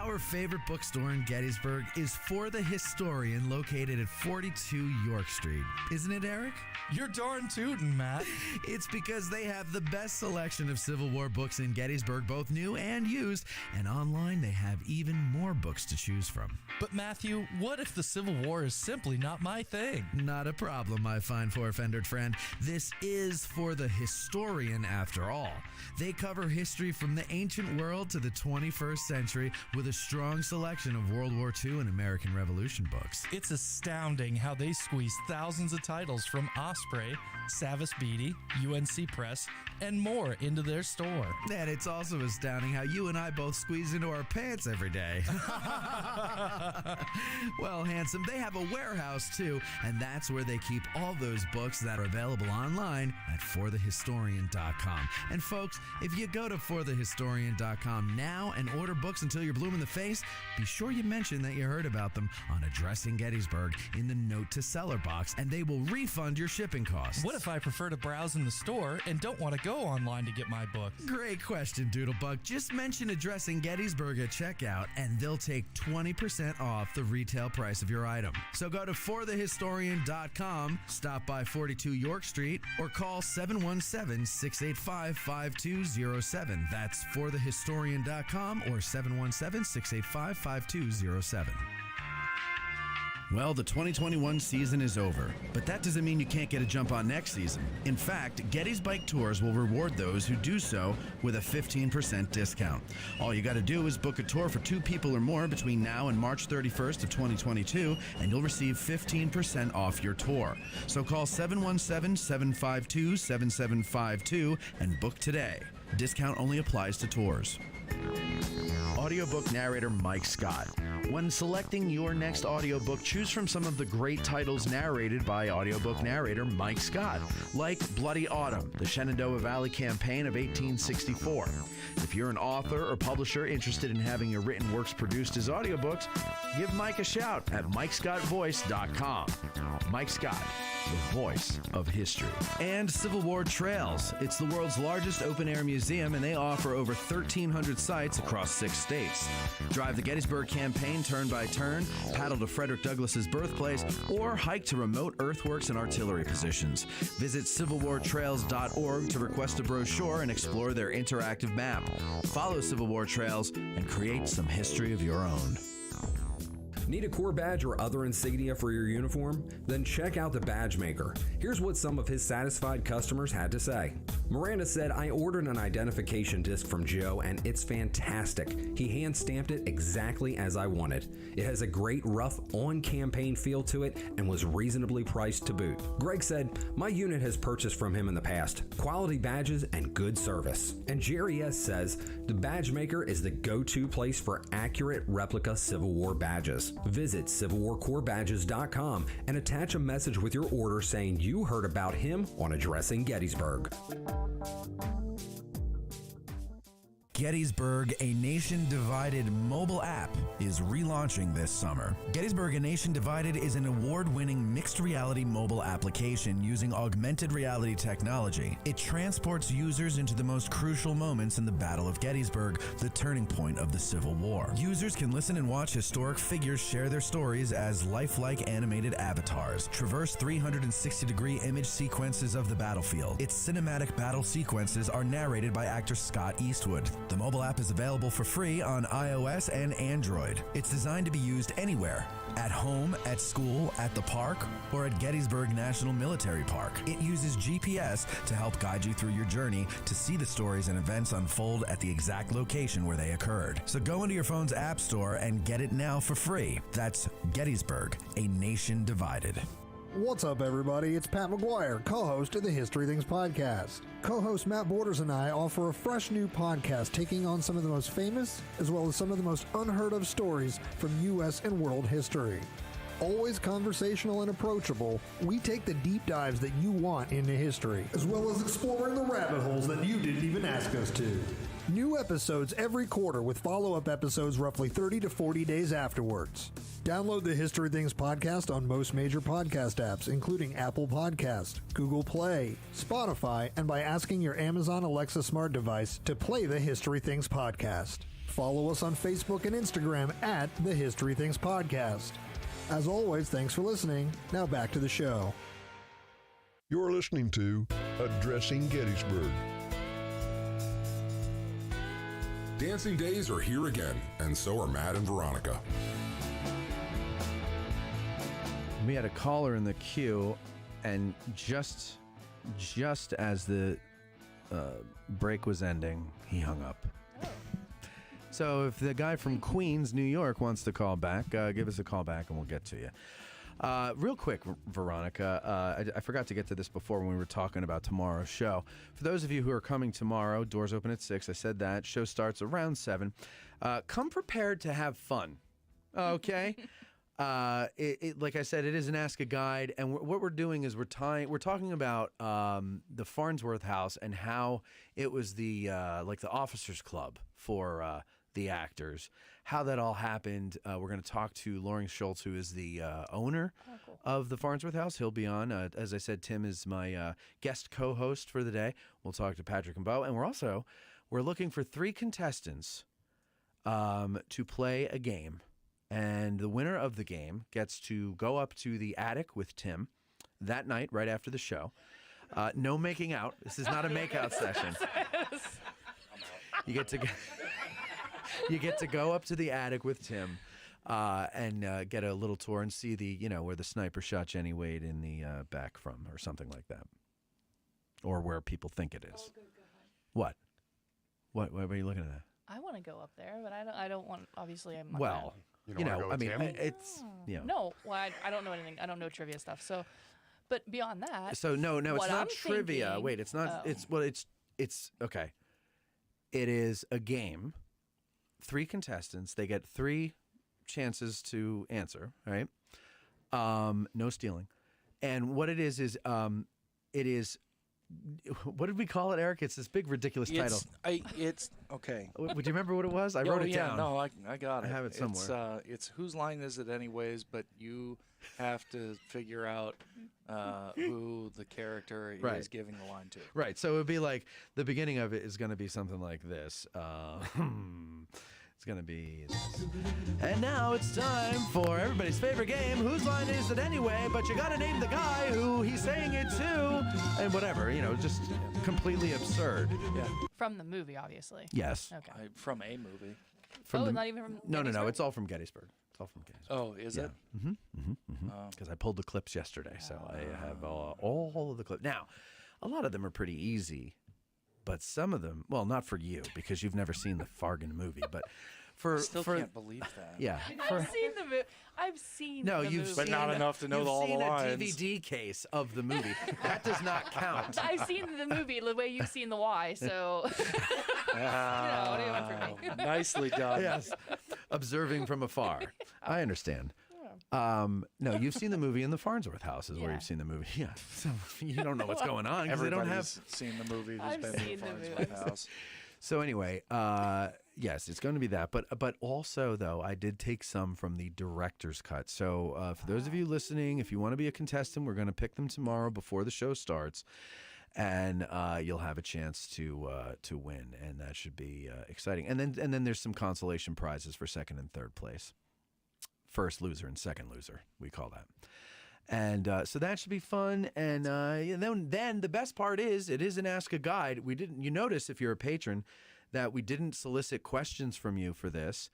Our favorite bookstore in Gettysburg is For the Historian, located at 42 York Street. Isn't it, Eric? You're darn tootin', Matt. It's because they have the best selection of Civil War books in Gettysburg, both new and used, and online they have even more books to choose from. But Matthew, what if the Civil War is simply not my thing? Not a problem, my fine four-fendered friend. This is For the Historian, after all. They cover history from the ancient world to the 21st century with a strong selection of World War II and American Revolution books. It's astounding how they squeeze thousands of titles from Osprey, Savas Beatty, UNC Press, and more into their store. And it's also astounding how you and I both squeeze into our pants every day. Well, handsome, they have a warehouse too, and that's where they keep all those books that are available online at forthehistorian.com. And folks, if you go to forthehistorian.com now and order books until you're blue in the face, be sure you mention that you heard about them on Addressing Gettysburg in the Note to Seller box, and they will refund your shipping costs. What if I prefer to browse in the store and don't want to go online to get my book? Great question, Doodlebug. Just mention Addressing Gettysburg at checkout, and they'll take 20% off the retail price of your item. So go to forthehistorian.com, stop by 42 York Street, or call 717-685-5207. That's forthehistorian.com or 717-685-5207. Well, the 2021 season is over, but that doesn't mean you can't get a jump on next season. In fact, Getty's Bike Tours will reward those who do so with a 15% discount. All you got to do is book a tour for 2 people or more between now and March 31st of 2022, and you'll receive 15% off your tour. So call 717-752-7752 and book today. Discount only applies to tours. Audiobook narrator Mike Scott. When selecting your next audiobook, choose from some of the great titles narrated by audiobook narrator Mike Scott, like Bloody Autumn, the Shenandoah Valley Campaign of 1864. If you're an author or publisher interested in having your written works produced as audiobooks, give Mike a shout at MikeScottVoice.com. Mike Scott, the voice of history. And Civil War Trails. It's the world's largest open-air museum, and they offer over 1,300 sites across 6 states. Drive the Gettysburg Campaign turn by turn, paddle to Frederick Douglass's birthplace, or hike to remote earthworks and artillery positions. Visit civilwartrails.org to request a brochure and explore their interactive map. Follow Civil War Trails and create some history of your own. Need a Corps badge or other insignia for your uniform? Then check out the Badge Maker. Here's what some of his satisfied customers had to say. Miranda said, I ordered an identification disc from Joe and it's fantastic. He hand stamped it exactly as I wanted. It has a great rough on-campaign feel to it and was reasonably priced to boot. Greg said, my unit has purchased from him in the past. Quality badges and good service. And Jerry S. says, the Badge Maker is the go-to place for accurate replica Civil War badges. Visit CivilWarCorpsBadges.com and attach a message with your order saying you heard about him on Addressing Gettysburg. Gettysburg, a Nation Divided mobile app, is relaunching this summer. Gettysburg, a Nation Divided is an award-winning mixed reality mobile application using augmented reality technology. It transports users into the most crucial moments in the Battle of Gettysburg, the turning point of the Civil War. Users can listen and watch historic figures share their stories as lifelike animated avatars, traverse 360-degree image sequences of the battlefield. Its cinematic battle sequences are narrated by actor Scott Eastwood. The mobile app is available for free on iOS and Android. It's designed to be used anywhere, at home, at school, at the park, or at Gettysburg National Military Park. It uses GPS to help guide you through your journey to see the stories and events unfold at the exact location where they occurred. So go into your phone's app store and get it now for free. That's Gettysburg, a Nation Divided. What's up, everybody? It's Pat McGuire, co-host of the History Things podcast. Co-host Matt Borders and I offer a fresh new podcast taking on some of the most famous, as well as some of the most unheard of stories from U.S. and world history. Always conversational and approachable, we take the deep dives that you want into history, as well as exploring the rabbit holes that you didn't even ask us to. New episodes every quarter with follow-up episodes roughly 30 to 40 days afterwards. Download the History Things podcast on most major podcast apps, including Apple Podcast, Google Play, Spotify, and by asking your Amazon Alexa smart device to play the History Things podcast. Follow us on Facebook and Instagram at the History Things podcast. As always, thanks for listening. Now back to the show. You're listening to Addressing Gettysburg. Dancing days are here again, and so are Matt and Veronica. We had a caller in the queue, and just as the break was ending, he hung up. So if the guy from Queens, New York, wants to call back, give us a call back, and we'll get to you. Real quick, Veronica, I forgot to get to this before when we were talking about tomorrow's show. For those of you who are coming tomorrow, doors open at 6. I said that. Show starts around 7. Come prepared to have fun, okay? Like I said, it is an Ask a Guide, and what we're doing is we're talking about the Farnsworth House and how it was the like the Officers Club for the actors, how that all happened. We're going to talk to Lawrence Schultz, who is the owner of the Farnsworth House. He'll be on. As I said, Tim is my guest co-host for the day. We'll talk to Patrick and Bo, and we're looking for 3 contestants to play a game. And the winner of the game gets to go up to the attic with Tim that night, right after the show. No making out. This is not a make-out session. You get to go up to the attic with Tim and get a little tour and see where the sniper shot Jenny Wade in the back from, or something like that, or where people think it is. What? What are you looking at? I want to go up there, but I don't want. Obviously, I'm. Well. It's No, well, I don't know anything. I don't know trivia stuff. So, but beyond that. So no, it's not I'm trivia. thinking, Wait, it's not. It's okay. It is a game. 3 contestants. They get 3 chances to answer. Right. No stealing. And what it is it is. What did we call it, Eric? It's this big, ridiculous title. It's okay. Would you remember what it was? I wrote it down. No, I got it. I have it somewhere. It's whose line is it anyways? But you have to figure out who the character is giving the line to. Right. So it would be like the beginning of it is going to be something like this. It's going to be this. And now it's time for everybody's favorite game, Whose Line Is It Anyway? But you got to name the guy who he's saying it to, and whatever, just completely absurd. Yeah. From the movie, obviously. Yes. Okay. From a movie. Not even from No, Gettysburg? it's all from Gettysburg. It's all from Gettysburg. Oh, is it? Because I pulled the clips yesterday, so I have all of the clips. Now, a lot of them are pretty easy. But some of them, well, not for you because you've never seen the Fargan movie, but I still can't believe that. Yeah, I've seen the movie. I've seen. No, the you've movie. But not enough to know all the lines. You've seen a DVD case of the movie. That does not count. I've seen the movie the way you've seen the Y, so what do you want from me? Nicely done. Yes, observing from afar. I understand. No, you've seen the movie in the Farnsworth House is where you've seen the movie. Yeah, so you don't know what's going on because they don't have seen the movie. Who's I've been seen to the the Farnsworth movie. House. So anyway, yes, it's going to be that. But also, though, I did take some from the director's cut. So for those of you listening, if you want to be a contestant, we're going to pick them tomorrow before the show starts. And you'll have a chance to win, and that should be exciting. And then there's some consolation prizes for 2nd and 3rd place. First loser and second loser, we call that. And so that should be fun. And then the best part is it is an Ask a Guide. You notice if you're a patron that we didn't solicit questions from you for this.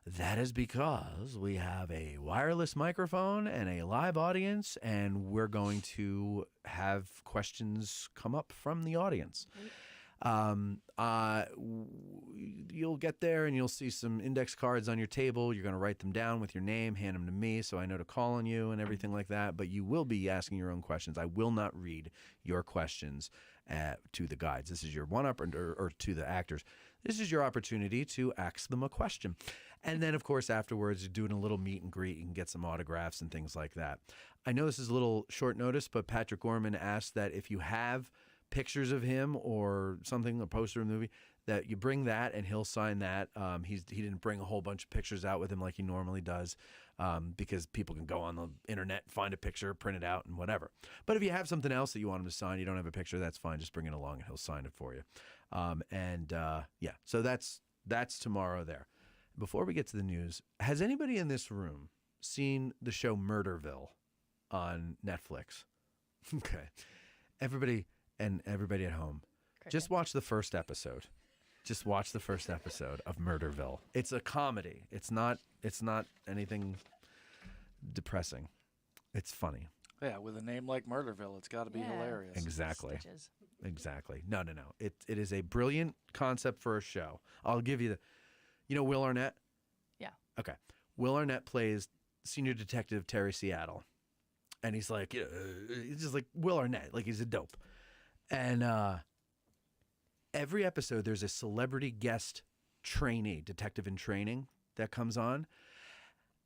That is because we have a wireless microphone and a live audience, and we're going to have questions come up from the audience. You'll get there and you'll see some index cards on your table. You're going to write them down with your name, hand them to me so I know to call on you and everything like that. But you will be asking your own questions. I will not read your questions to the guides. This is your one-up or to the actors. this is your opportunity to ask them a question. And then, of course, afterwards, you're doing a little meet and greet. You can get some autographs and things like that. I know this is a little short notice, but Patrick Gorman asked that if you have pictures of him or something, a poster of the movie, that you bring that and he'll sign that. He didn't bring a whole bunch of pictures out with him like he normally does because people can go on the internet, find a picture, print it out, and whatever. But if you have something else that you want him to sign, you don't have a picture, that's fine. Just bring it along and he'll sign it for you. So that's tomorrow there. Before we get to the news, has anybody in this room seen the show Murderville on Netflix? Okay. Everybody at home, just watch the first episode. Just watch the first episode of Murderville. It's a comedy. It's not anything depressing. It's funny. Yeah, with a name like Murderville, it's got to be hilarious. Exactly. Exactly. No. It is a brilliant concept for a show. I'll give you Will Arnett? Yeah. Okay. Will Arnett plays Senior Detective Terry Seattle. And he's like, he's just like Will Arnett, like he's a dope. And every episode, there's a celebrity guest trainee, detective in training, that comes on.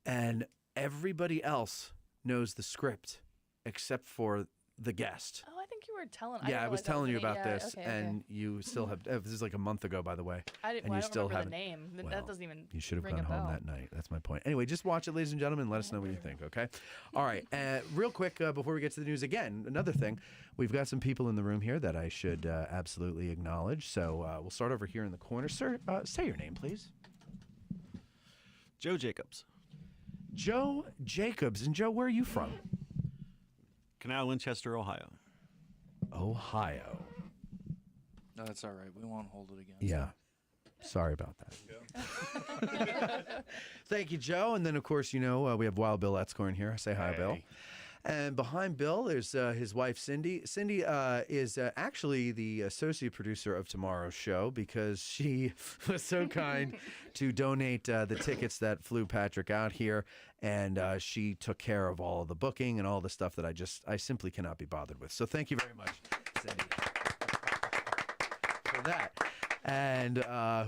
And everybody else knows the script except for the guest. Oh, I think you were telling. Yeah, I was telling you about this, okay, and you still have. This is like a month ago, by the way. I and you don't still remember the haven't. name. That doesn't even. You should have ring gone a home bell. that night. That's my point. Anyway, just watch it, ladies and gentlemen. Let us know what you think. Okay. All right. Real quick before we get to the news, again, another thing, we've got some people in the room here that I should absolutely acknowledge. So we'll start over here in the corner, sir. Say your name, please. Joe Jacobs. Joe Jacobs. And Joe, where are you from? Canal, Winchester, Ohio. Ohio. No, that's all right. We won't hold it against Yeah. Sorry about that. Thank you, Joe. And then, of course, we have Wild Bill Etzkorn here. Say hi, Bill. And behind Bill, there's his wife, Cindy. Cindy is actually the associate producer of tomorrow's show because she was so kind to donate the tickets that flew Patrick out here. And she took care of all of the booking and all the stuff that I simply cannot be bothered with. So thank you very much, Cindy, for that. And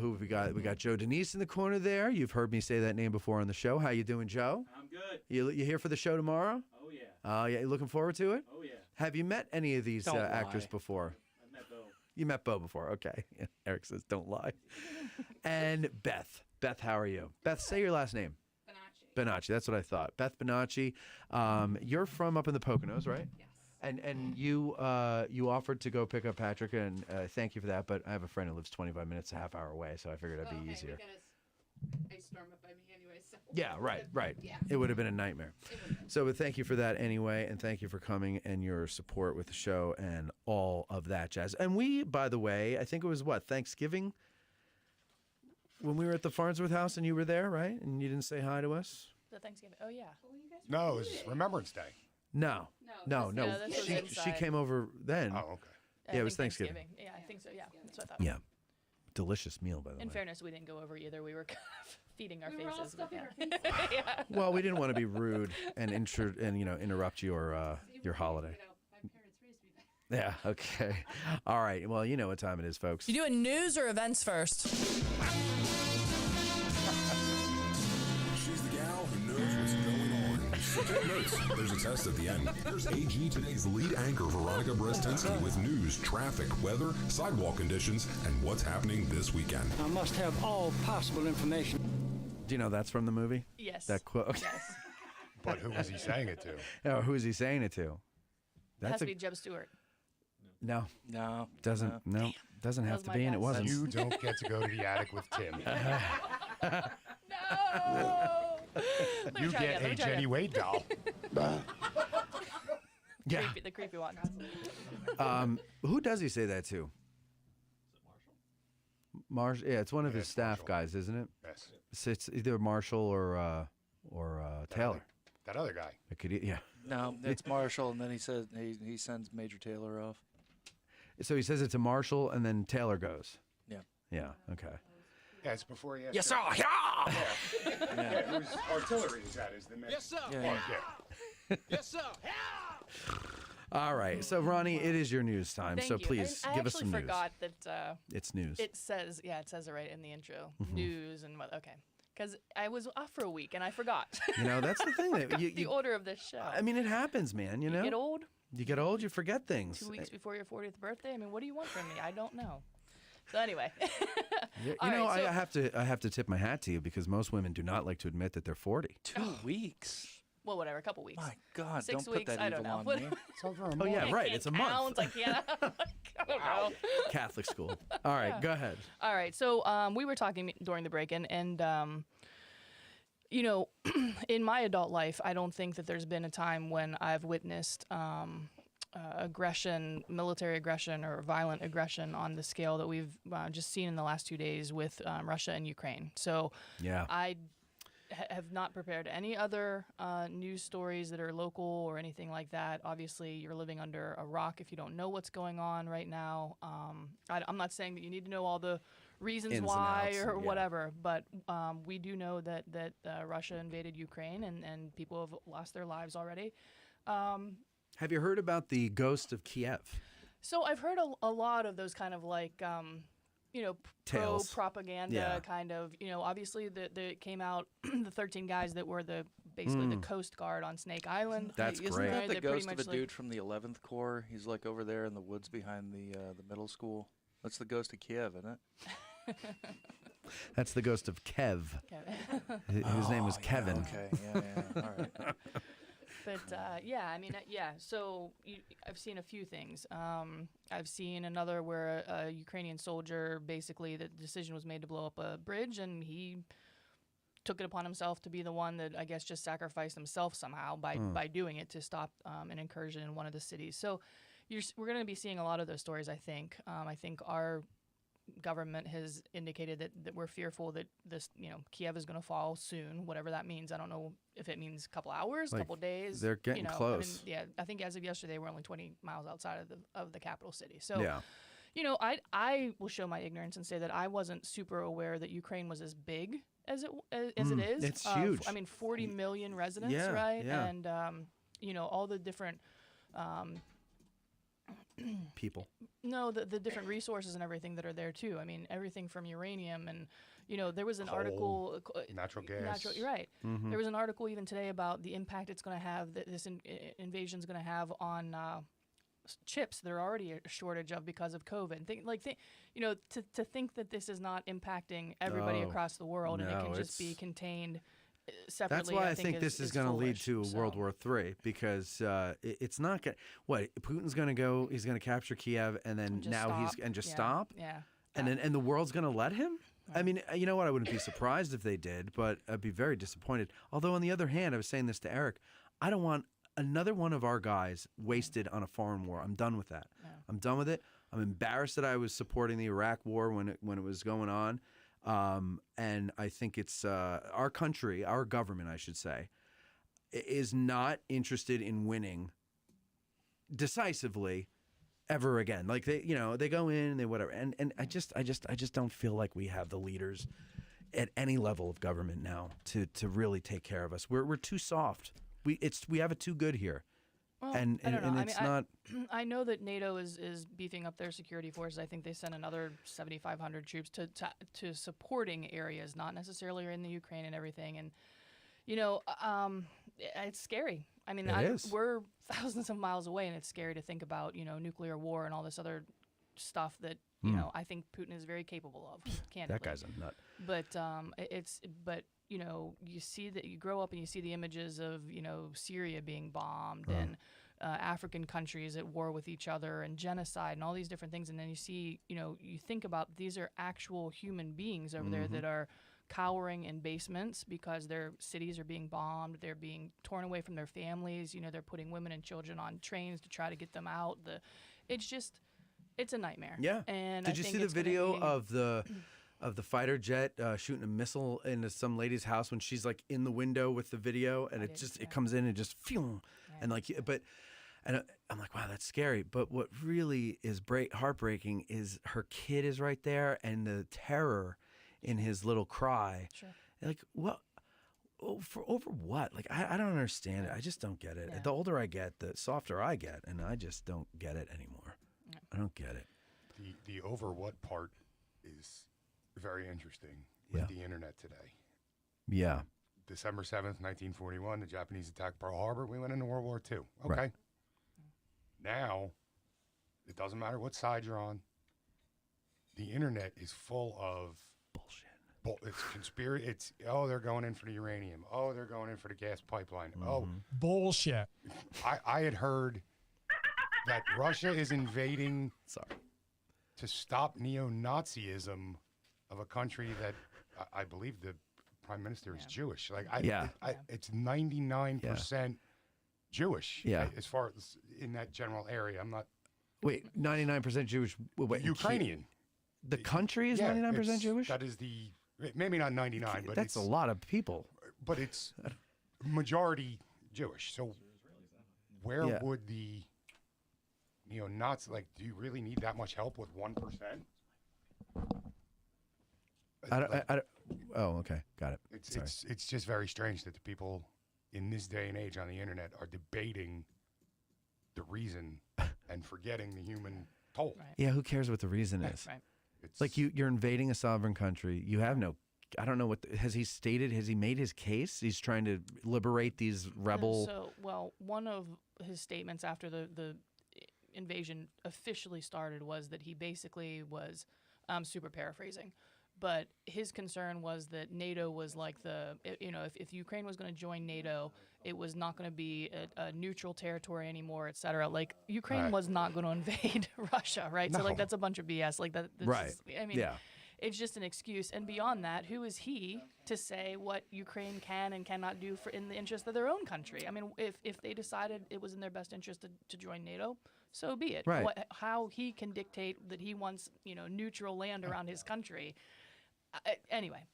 who have we got? We got Joe Denise in the corner there. You've heard me say that name before on the show. How you doing, Joe? I'm good. You here for the show tomorrow? Oh, yeah. Yeah, you looking forward to it? Oh, yeah. Have you met any of these actors before? I met Bo. You met Bo before, okay. Eric says, don't lie. And Beth. Beth, how are you? Beth, say your last name. Bonacci, that's what I thought. Beth Bonacci. You're from up in the Poconos, right? Yes. And you offered to go pick up Patrick, and thank you for that, but I have a friend who lives 25 minutes, a half hour away, so I figured it'd be easier. They storm up by me anyway, so. Yeah, right. Yeah. It would have been a nightmare. So, but thank you for that anyway, and thank you for coming and your support with the show and all of that jazz. And we, by the way, I think it was Thanksgiving when we were at the Farnsworth house and you were there, right? And you didn't say hi to us? The Thanksgiving. Oh, yeah. No, it was Remembrance Day. No. She came over then. Oh, okay. Yeah, it was Thanksgiving. Yeah, I think so. Yeah, that's what I thought. Yeah. Delicious meal, by the way. In fairness, we didn't go over either. We were kind of feeding our We were all faces. stuffing our faces. Yeah. Well, we didn't want to be rude and interrupt your holiday. My parents raised me that. Yeah, okay. All right. Well, you know what time it is, folks. You doing news or events first? She's the gal who knows what's going on. So take notes. There's a test at the end. Here's AG Today's lead anchor, Veronica Brestensky, with news, traffic, weather, sidewalk conditions, and what's happening this weekend. I must have all possible information. Do you know that's from the movie? Yes. That quote. Yes. But who was he saying it to? Oh, who is he saying it to? It has to be Jeb Stewart. No. Doesn't have That to was be, my and it guess. wasn't. You don't get to go to the attic with Tim. No. You get a Jenny Wade doll. Yeah. The creepy one. Who does he say that to? Marshall. Yeah, it's one of his staff guys, isn't it? Yes. So it's either Marshall or Taylor. That other guy. It could, yeah. No, it's Marshall, and then he says he sends Major Taylor off. So he says it to Marshall, and then Taylor goes. Yeah. Yeah. Okay. Yeah, it's before he. Yes, sir. Yeah. Yeah, it was artillery. That is the man. Yes, sir. Yeah. Yes, sir. All right. So, Ronnie, it is your news time. Thank so you. please I give us some actually news. forgot that It's news. it says it right in the intro. Mhm. News and what? Okay. Because I was off for a week and I forgot. That's the thing. That the order of this show. I mean, it happens, man. You know, get old. You get old, you forget things. 2 weeks before your 40th birthday. I mean, what do you want from me? I don't know. So anyway. You All know, right, so- I have to tip my hat to you because most women do not like to admit that they're 40. 2 weeks. Well, whatever, a couple weeks. My God, 6 don't put weeks, that I don't evil know. on What- me. Oh yeah, right. It's a month. I can't. I don't know. Catholic school. All right, Yeah. go ahead. All right. So we were talking during the break-in, and you know, in my adult life, I don't think that there's been a time when I've witnessed aggression, military aggression, or violent aggression on the scale that we've just seen in the last 2 days with Russia and Ukraine. So Yeah. I have not prepared any other news stories that are local or anything like that. Obviously, you're living under a rock if you don't know what's going on right now. I'm not saying that you need to know all the reasons Ins and why outs, or yeah. whatever, but we do know that Russia invaded Ukraine and people have lost their lives already. Have you heard about the ghost of Kiev? So I've heard a lot of those kind of like, you know, Tales. pro-propaganda Yeah. kind of, you know, obviously it came out, the 13 guys that were basically the Coast Guard on Snake Island. That's Isn't great. that the They're pretty ghost of much a like- dude from the 11th Corps? He's like over there in the woods behind the middle school. That's the ghost of Kiev, isn't it? That's the ghost of Kev. His name was Oh, yeah, Kevin. okay, yeah, all right. But yeah, I mean, yeah. So I've seen a few things. I've seen another where a Ukrainian soldier, basically, the decision was made to blow up a bridge, and he took it upon himself to be the one that I guess just sacrificed himself somehow by doing it to stop an incursion in one of the cities. So we're going to be seeing a lot of those stories. I think. I think our government has indicated that we're fearful that this, you know, Kiev is going to fall soon, whatever that means. I don't know if it means a couple hours, Like, couple days. they're getting you know, close. I mean, yeah, I think as of yesterday, we're only 20 miles outside of the capital city. So, Yeah. you know, I will show my ignorance and say that I wasn't super aware that Ukraine was as big as it is. It's huge. I mean, 40 million residents, Yeah, right? yeah. And you know, all the different. People. No, the different resources and everything that are there too. I mean, everything from uranium and, you know, there was an article. Natural gas. You're right. Mhm. There was an article even today about the impact it's going to have, that this invasion is going to have on chips. There are already a shortage of because of COVID. You know, to think that this is not impacting everybody Oh, across the world and it no, can just be it's- contained separately. That's why I think this is going to lead foolish. to So- World War III because it's not going. What Putin's going to go? He's going to capture Kiev, and then Just now stop. he's just Yeah, stop. yeah. And the world's going to let him. I mean, you know what? I wouldn't be surprised if they did, but I'd be very disappointed. Although on the other hand, I was saying this to Eric, I don't want another one of our guys wasted on a foreign war. I'm done with that. I'm done with it. I'm embarrassed that I was supporting the Iraq War when it was going on. And I think it's our country, our government, I should say, is not interested in winning decisively ever again. Like they go in and they whatever. And I just don't feel like we have the leaders at any level of government now to really take care of us. We're too soft. We have it too good here. Well, and I don't know. it's not. I know that NATO is beefing up their security forces. I think they sent another 7,500 troops to supporting areas, not necessarily in the Ukraine and everything. And you know, it's scary. I mean, we're thousands of miles away, and it's scary to think about, you know, nuclear war and all this other stuff that you know I think Putin is very capable of. Candidly. That guy's a nut. But you know, you grow up and you see the images of, you know, Syria being bombed and African countries at war with each other and genocide and all these different things. And then you see, you know, you think about these are actual human beings over there that are cowering in basements because their cities are being bombed. They're being torn away from their families. You know, they're putting women and children on trains to try to get them out. It's a nightmare. Yeah. And Did you see the video of the fighter jet shooting a missile into some lady's house when she's like in the window with the video, and it comes in and just phew, and like and I'm like, wow, that's scary. But what really is heartbreaking is her kid is right there, and the terror in his little cry. Sure. Like, what? over what? Like, I don't understand it. I just don't get it. The older I get, the softer I get, and I just don't get it anymore. I don't get it. The over what part is very interesting with the internet today. Yeah. December 7th, 1941, the Japanese attacked Pearl Harbor. We went into World War II. Okay. Right. Now, it doesn't matter what side you're on. The internet is full of bullshit. It's conspiracy. It's, they're going in for the uranium. Oh, they're going in for the gas pipeline. Oh, bullshit. I had heard that Russia is invading to stop neo-Nazism of a country that I believe the prime minister is Jewish. Like, it's 99% Jewish. Yeah. As far as in that general area. I'm not. Wait, 99% Jewish. Wait, Ukrainian. The country is 99% Jewish? That is maybe not 99, but that's a lot of people. But it's majority Jewish. So where would the neo-Nazi, like, do you really need that much help with 1%? Oh, okay. Got it. It's just very strange that the people in this day and age on the internet are debating the reason and forgetting the human toll. Right. Yeah, who cares what the reason is? Right. It's like you're invading a sovereign country. You have no. I don't know what has he stated. Has he made his case? He's trying to liberate these rebel. So, one of his statements after the invasion officially started was that he basically was, super paraphrasing, but his concern was that NATO was like if Ukraine was going to join NATO, it was not going to be a neutral territory anymore, et cetera. Like, Ukraine was not going to invade Russia, right? No. So, like, that's a bunch of BS. Like, that's right. I mean, it's just an excuse. And beyond that, who is he to say what Ukraine can and cannot do in the interest of their own country? I mean, if they decided it was in their best interest to join NATO, so be it. Right. How he can dictate that he wants, neutral land around his country. Anyway.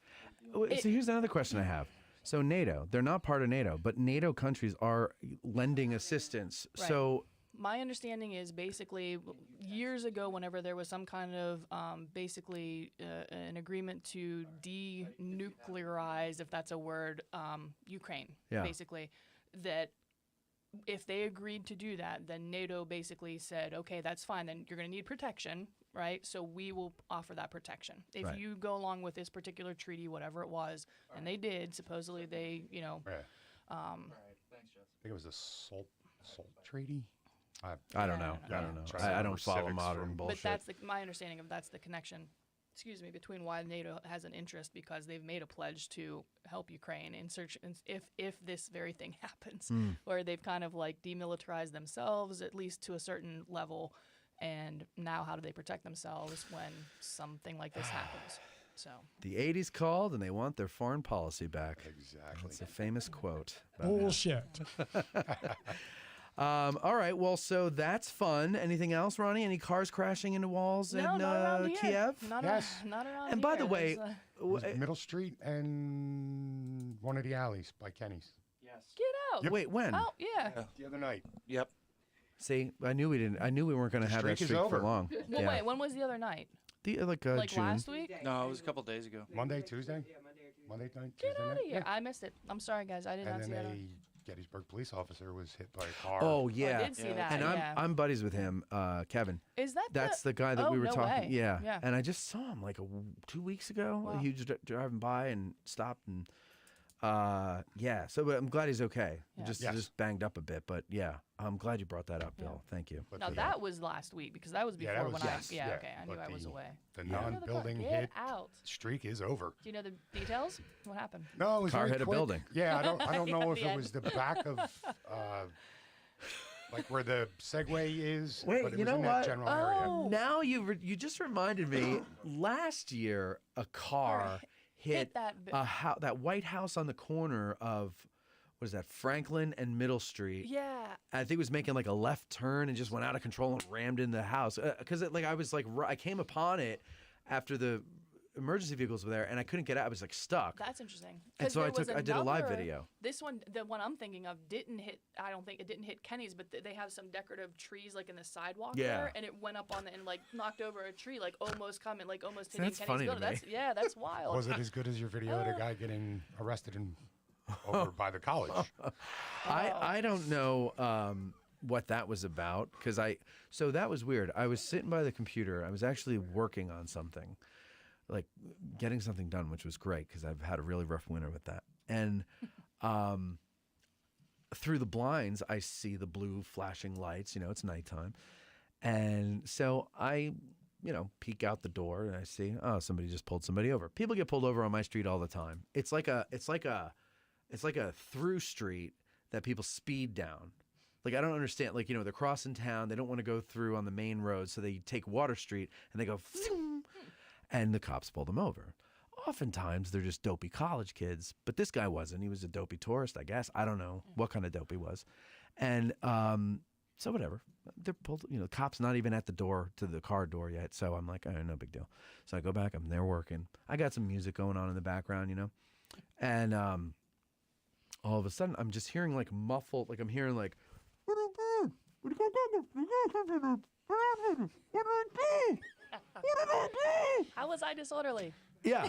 So here's another question I have. So NATO, they're not part of NATO, but NATO countries are lending assistance. Right. So my understanding is basically years ago, whenever there was some kind of an agreement to denuclearize, if that's a word, Ukraine, basically, that if they agreed to do that, then NATO basically said, okay, that's fine. Then you're going to need protection, right? So we will offer that protection. If you go along with this particular treaty, whatever it was, and they did, supposedly they, I think it was the SALT treaty. I don't know. I don't follow modern bullshit. But that's my understanding of that's the connection. Between why NATO has an interest, because they've made a pledge to help Ukraine in search if this very thing happens, where they've kind of like demilitarized themselves at least to a certain level, and now how do they protect themselves when something like this happens? So the 80s called and they want their foreign policy back. Exactly. It's a famous quote. Bullshit. All right. Well, so that's fun. Anything else, Ronnie? Any cars crashing into walls in not around here. Kiev? Not around here. And by the way, Middle Street and one of the alleys by Kenny's. Yes. Get out. Yep. Wait, when? Oh, yeah. The other night. Yep. See, I knew we weren't going to have that streak is streak for over. long. Well, wait. When was the other night? Like Like June. last week? No, it was a couple days ago. Monday, Tuesday? Monday night, Get Tuesday out night? of here. I missed it. I'm sorry, guys. I did And not see then that. a Gettysburg police officer was hit by a car. Oh yeah, I did see that. And yeah. I'm buddies with him, Kevin. Is that That's the guy that we were no talking. way. Yeah. Yeah. And I just saw him like 2 weeks ago. Wow. He was driving by and stopped and So but I'm glad he's okay. Yeah. Just banged up a bit, but yeah, I'm glad you brought that up, Bill. Thank you. Now that was last week because that was before that was- when yes. I okay, I knew I was away. The Yeah. non-building Get hit out. streak is over. Do you know the details? What happened? No, it was Car very hit a quick. building. Yeah, I don't know if The it end. was the back of like where the Segway is. Wait, but it you was know in what? that general area. Now you just reminded me. Last year, a car hit that White House on the corner of what is that, Franklin and Middle Street. Yeah. I think it was making like a left turn and just went out of control and rammed into the house. Because I came upon it after the emergency vehicles were there and I couldn't get out. I was like stuck. That's interesting. And so there I did a live another- video. This one, the one I'm thinking of, didn't hit. I don't think it didn't hit Kenny's, but they have some decorative trees like in the sidewalk there, and it went up on and like knocked over a tree, like almost hitting That's Kenny's funny to building. me. That's wild. Was it as good as your video of the guy getting arrested in over by the college. I don't know what that was about so that was weird. I was sitting by the computer. I was actually working on something, like getting something done, which was great because I've had a really rough winter with that. And through the blinds, I see the blue flashing lights. It's nighttime, and so I, peek out the door and I see, oh, somebody just pulled somebody over. People get pulled over on my street all the time. It's like a through street that people speed down. Like, I don't understand. Like, they're crossing town. They don't want to go through on the main road, so they take Water Street and they go, and the cops pull them over. Oftentimes, they're just dopey college kids, but this guy wasn't. He was a dopey tourist, I guess. I don't know what kind of dope he was. And so whatever. They're pulled, the cop's not even at the door to the car door yet, so I'm like, oh, no big deal. So I go back. I'm there working. I got some music going on in the background, and all of a sudden, I'm just hearing like muffled, like I'm hearing like, How was I disorderly? Yeah.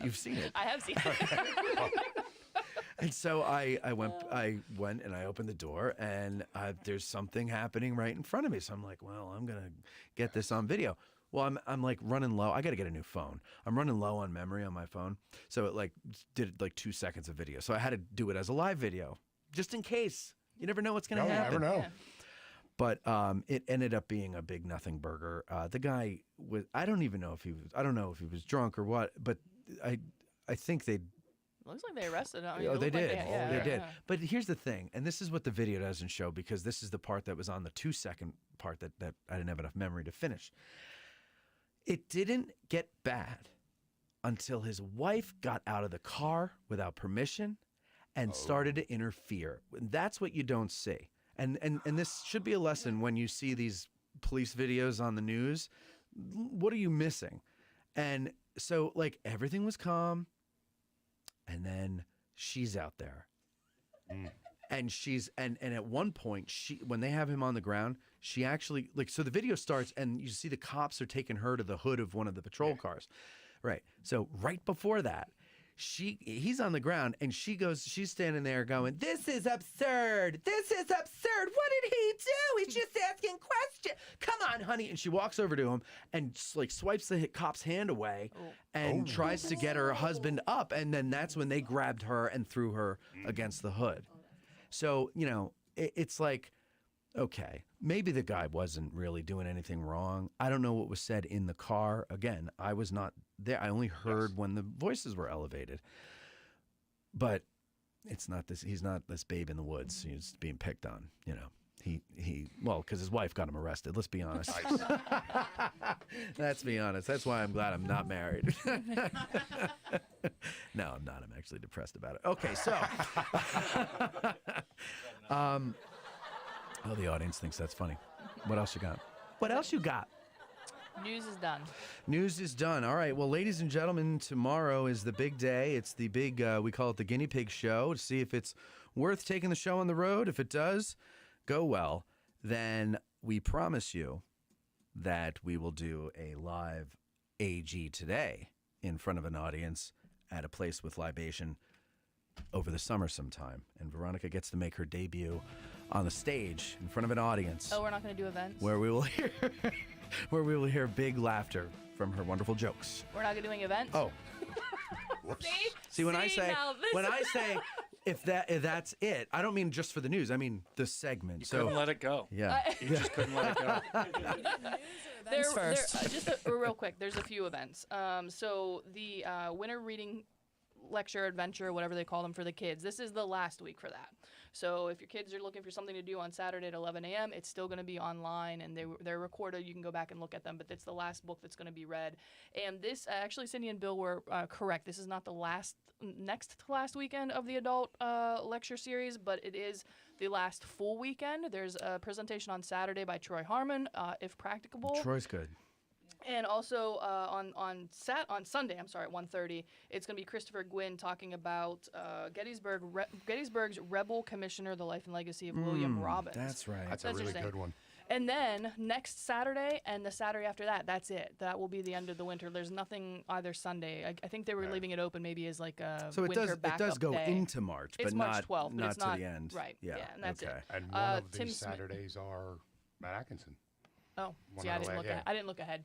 You've seen it. I have seen it. And so I went and I opened the door, and there's something happening right in front of me. So I'm like, well, I'm gonna get this on video. Well, I'm like running low. I got to get a new phone. I'm running low on memory on my phone. So it did 2 seconds of video. So I had to do it as a live video, just in case. You never know what's going to happen. You never know. Yeah. But it ended up being a big nothing burger. The guy was, I don't know if he was drunk or what, but I think they. Looks like they arrested him. Oh, they did. They did. Yeah. But here's the thing, and this is what the video doesn't show, because this is the part that was on the 2-second part that I didn't have enough memory to finish. It didn't get bad until his wife got out of the car without permission and started to interfere. That's what you don't see. And this should be a lesson when you see these police videos on the news. What are you missing? And so, everything was calm, and then she's out there. And and at one point, when they have him on the ground, she actually, so the video starts and you see the cops are taking her to the hood of one of the patrol cars. Right. So right before that, he's on the ground and she's standing there going, "This is absurd. This is absurd. What did he do? He's just asking questions. Come on, honey." And she walks over to him and swipes the cop's hand away and tries to get her husband up. And then that's when they grabbed her and threw her against the hood. So, it's like, okay, maybe the guy wasn't really doing anything wrong. I don't know what was said in the car. Again, I was not there. I only heard when the voices were elevated. But he's not this babe in the woods. He's being picked on, because his wife got him arrested. Let's be honest. Let's be honest. That's why I'm glad I'm not married. No, I'm not. I'm actually depressed about it. Okay, so. Oh, the audience thinks that's funny. What else you got? What else you got? News is done. News is done. All right. Well, ladies and gentlemen, tomorrow is the big day. It's the big, we call it the guinea pig show, to see if it's worth taking the show on the road. If it does go well, then we promise you that we will do a live AG today in front of an audience at a place with libation over the summer sometime. And Veronica gets to make her debut on the stage in front of an audience. Oh, we're not going to do events? Where we will hear big laughter from her wonderful jokes. We're not doing events? Oh. See, when I say if that's it, I don't mean just for the news. I mean the segment. You couldn't let it go. Yeah. You just couldn't let it go. Just real quick, there's a few events. So the winter reading lecture, adventure, whatever they call them for the kids, this is the last week for that. So if your kids are looking for something to do on Saturday at 11 a.m., it's still going to be online, and they're recorded. You can go back and look at them, but it's the last book that's going to be read. And this, actually, Cindy and Bill were correct. This is not the next to last weekend of the adult lecture series, but it is the last full weekend. There's a presentation on Saturday by Troy Harmon, if practicable. Troy's good. And also on Sunday, at 1:30, it's going to be Christopher Gwynn talking about Gettysburg's rebel commissioner, the life and legacy of William Robins. That's right. That's a really good one. And then next Saturday and the Saturday after that, that's it. That will be the end of the winter. There's nothing either Sunday. I think they were leaving it open maybe as like a So it winter does go day. into March, but It's March 12th, but not it's to not the end. Right. Yeah. And that's okay. it. And one of Tim these Smith- Saturdays are Matt Atkinson. Oh, One see, I of the didn't look. yeah. I didn't look ahead.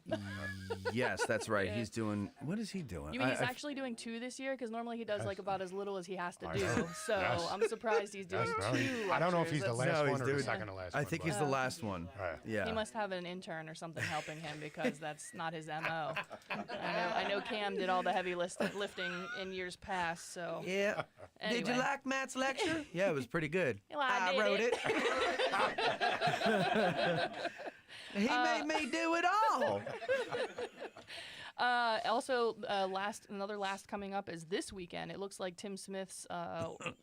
Yes, that's right. Yeah. He's doing. What is he doing? You mean he's actually doing 2 this year? Because normally he does like about as little as he has to I do. know. So Yes. I'm surprised he's doing Yes, no, 2. I don't know if he's the lectures. last No, one he's or the doing- second to last I one. think but- he's the last one. Yeah. He must have an intern or something helping him because that's not his MO. I know Cam did all the heavy lifting in years past. So Yeah. Anyway. Did you like Matt's lecture? Yeah, it was pretty good. Well, I did wrote it. He made me do it all. Also, another last coming up is this weekend. It looks like Tim Smith's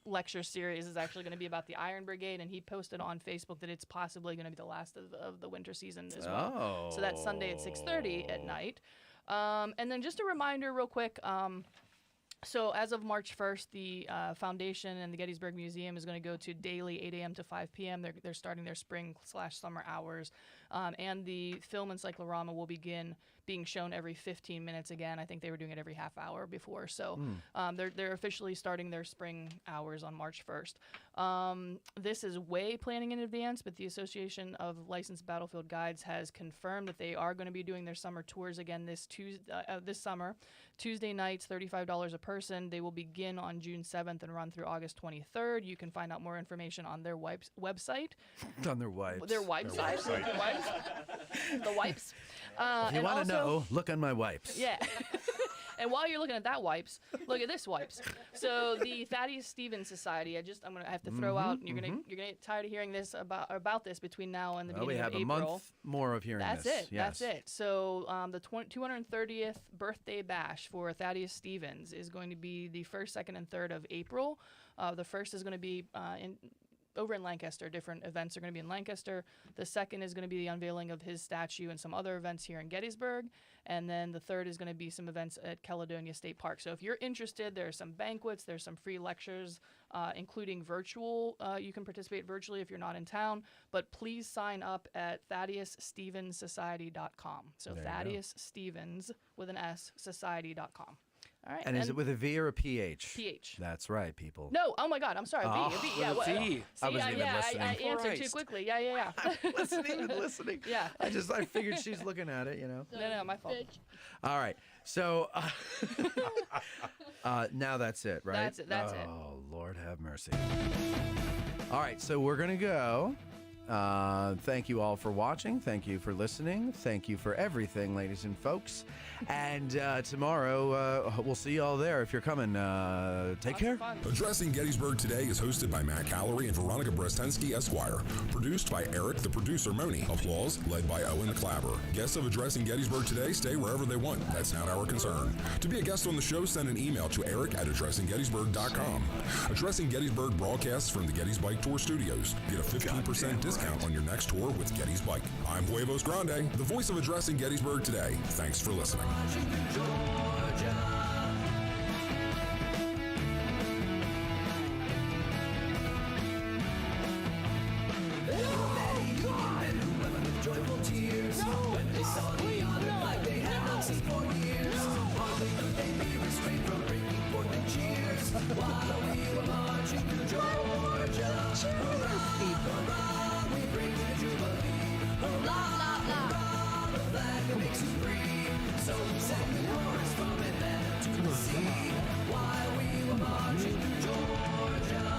lecture series is actually going to be about the Iron Brigade, and he posted on Facebook that it's possibly going to be the last of the winter season as well. So that's Sunday at 6:30 at night. And then just a reminder real quick, so as of March 1st, the Foundation and the Gettysburg Museum is going to go to daily 8 a.m. to 5 p.m. They're starting their spring/summer hours. And the film Encyclorama will begin being shown every 15 minutes again. I think they were doing it every half hour before. So they're officially starting their spring hours on March 1st. This is way planning in advance, but the Association of Licensed Battlefield Guides has confirmed that they are going to be doing their summer tours again this summer. Tuesday nights, $35 a person. They will begin on June 7th and run through August 23rd. You can find out more information on their website. On their wipes. Their website. Their wipes. The wipes. If you want to know, look on my wipes. Yeah. And while you're looking at that wipes, look at this wipes. So the Thaddeus Stevens Society. I'm gonna have to throw out. You're gonna get tired of hearing this about this between now and the beginning of April. We have a month more of hearing That's this. it. That's it. So the 230th birthday bash for Thaddeus Stevens is going to be the 1st, 2nd, and 3rd of April. The 1st is going to be over in Lancaster. Different events are going to be in Lancaster. The 2nd is going to be the unveiling of his statue and some other events here in Gettysburg. And then the 3rd is going to be some events at Caledonia State Park. So if you're interested, there are some banquets, there's some free lectures, including virtual. You can participate virtually if you're not in town. But please sign up at ThaddeusStevensSociety.com. So ThaddeusStevens with an S, society.com. All right. And is it with a V or a PH? PH. That's right, people. No, oh my God, I'm sorry. V. Yeah, with a V. See, I wasn't even listening. I answered too Christ. quickly. Yeah. I wasn't even listening. Yeah. I figured she's looking at it, you know. No, my fault. All right. So now that's it, right? That's it. Oh, Lord have mercy. All right, so we're going to go. Thank you all for watching. Thank you for listening. Thank you for everything, ladies and folks. And tomorrow, we'll see you all there if you're coming. Take care. Addressing Gettysburg Today is hosted by Matt Callery and Veronica Brestensky, Esquire. Produced by Eric, the producer, Moni. Applause led by Owen the Clabber. Guests of Addressing Gettysburg Today stay wherever they want. That's not our concern. To be a guest on the show, send an email to eric@addressinggettysburg.com. Addressing Gettysburg broadcasts from the Gettys Bike Tour Studios. Get a 15% discount on your next tour with Gettys Bike. I'm Huevos Grande, the voice of Addressing Gettysburg Today. Thanks for listening. Joyful tears when they saw the other flag they had not seen for years. Hardly could they be restrained from breaking forth in cheers while we were marching through Georgia. Hurrah, we bring the jubilee. Hurrah, hurrah, the flag that makes you free. So we sang the chorus from Atlanta to the sea while we were marching through Georgia.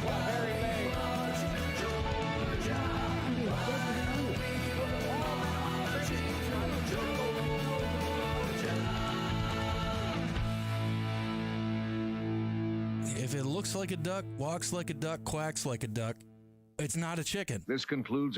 While we were marching through Georgia. If it looks like a duck, walks like a duck, quacks like a duck, it's not a chicken. This concludes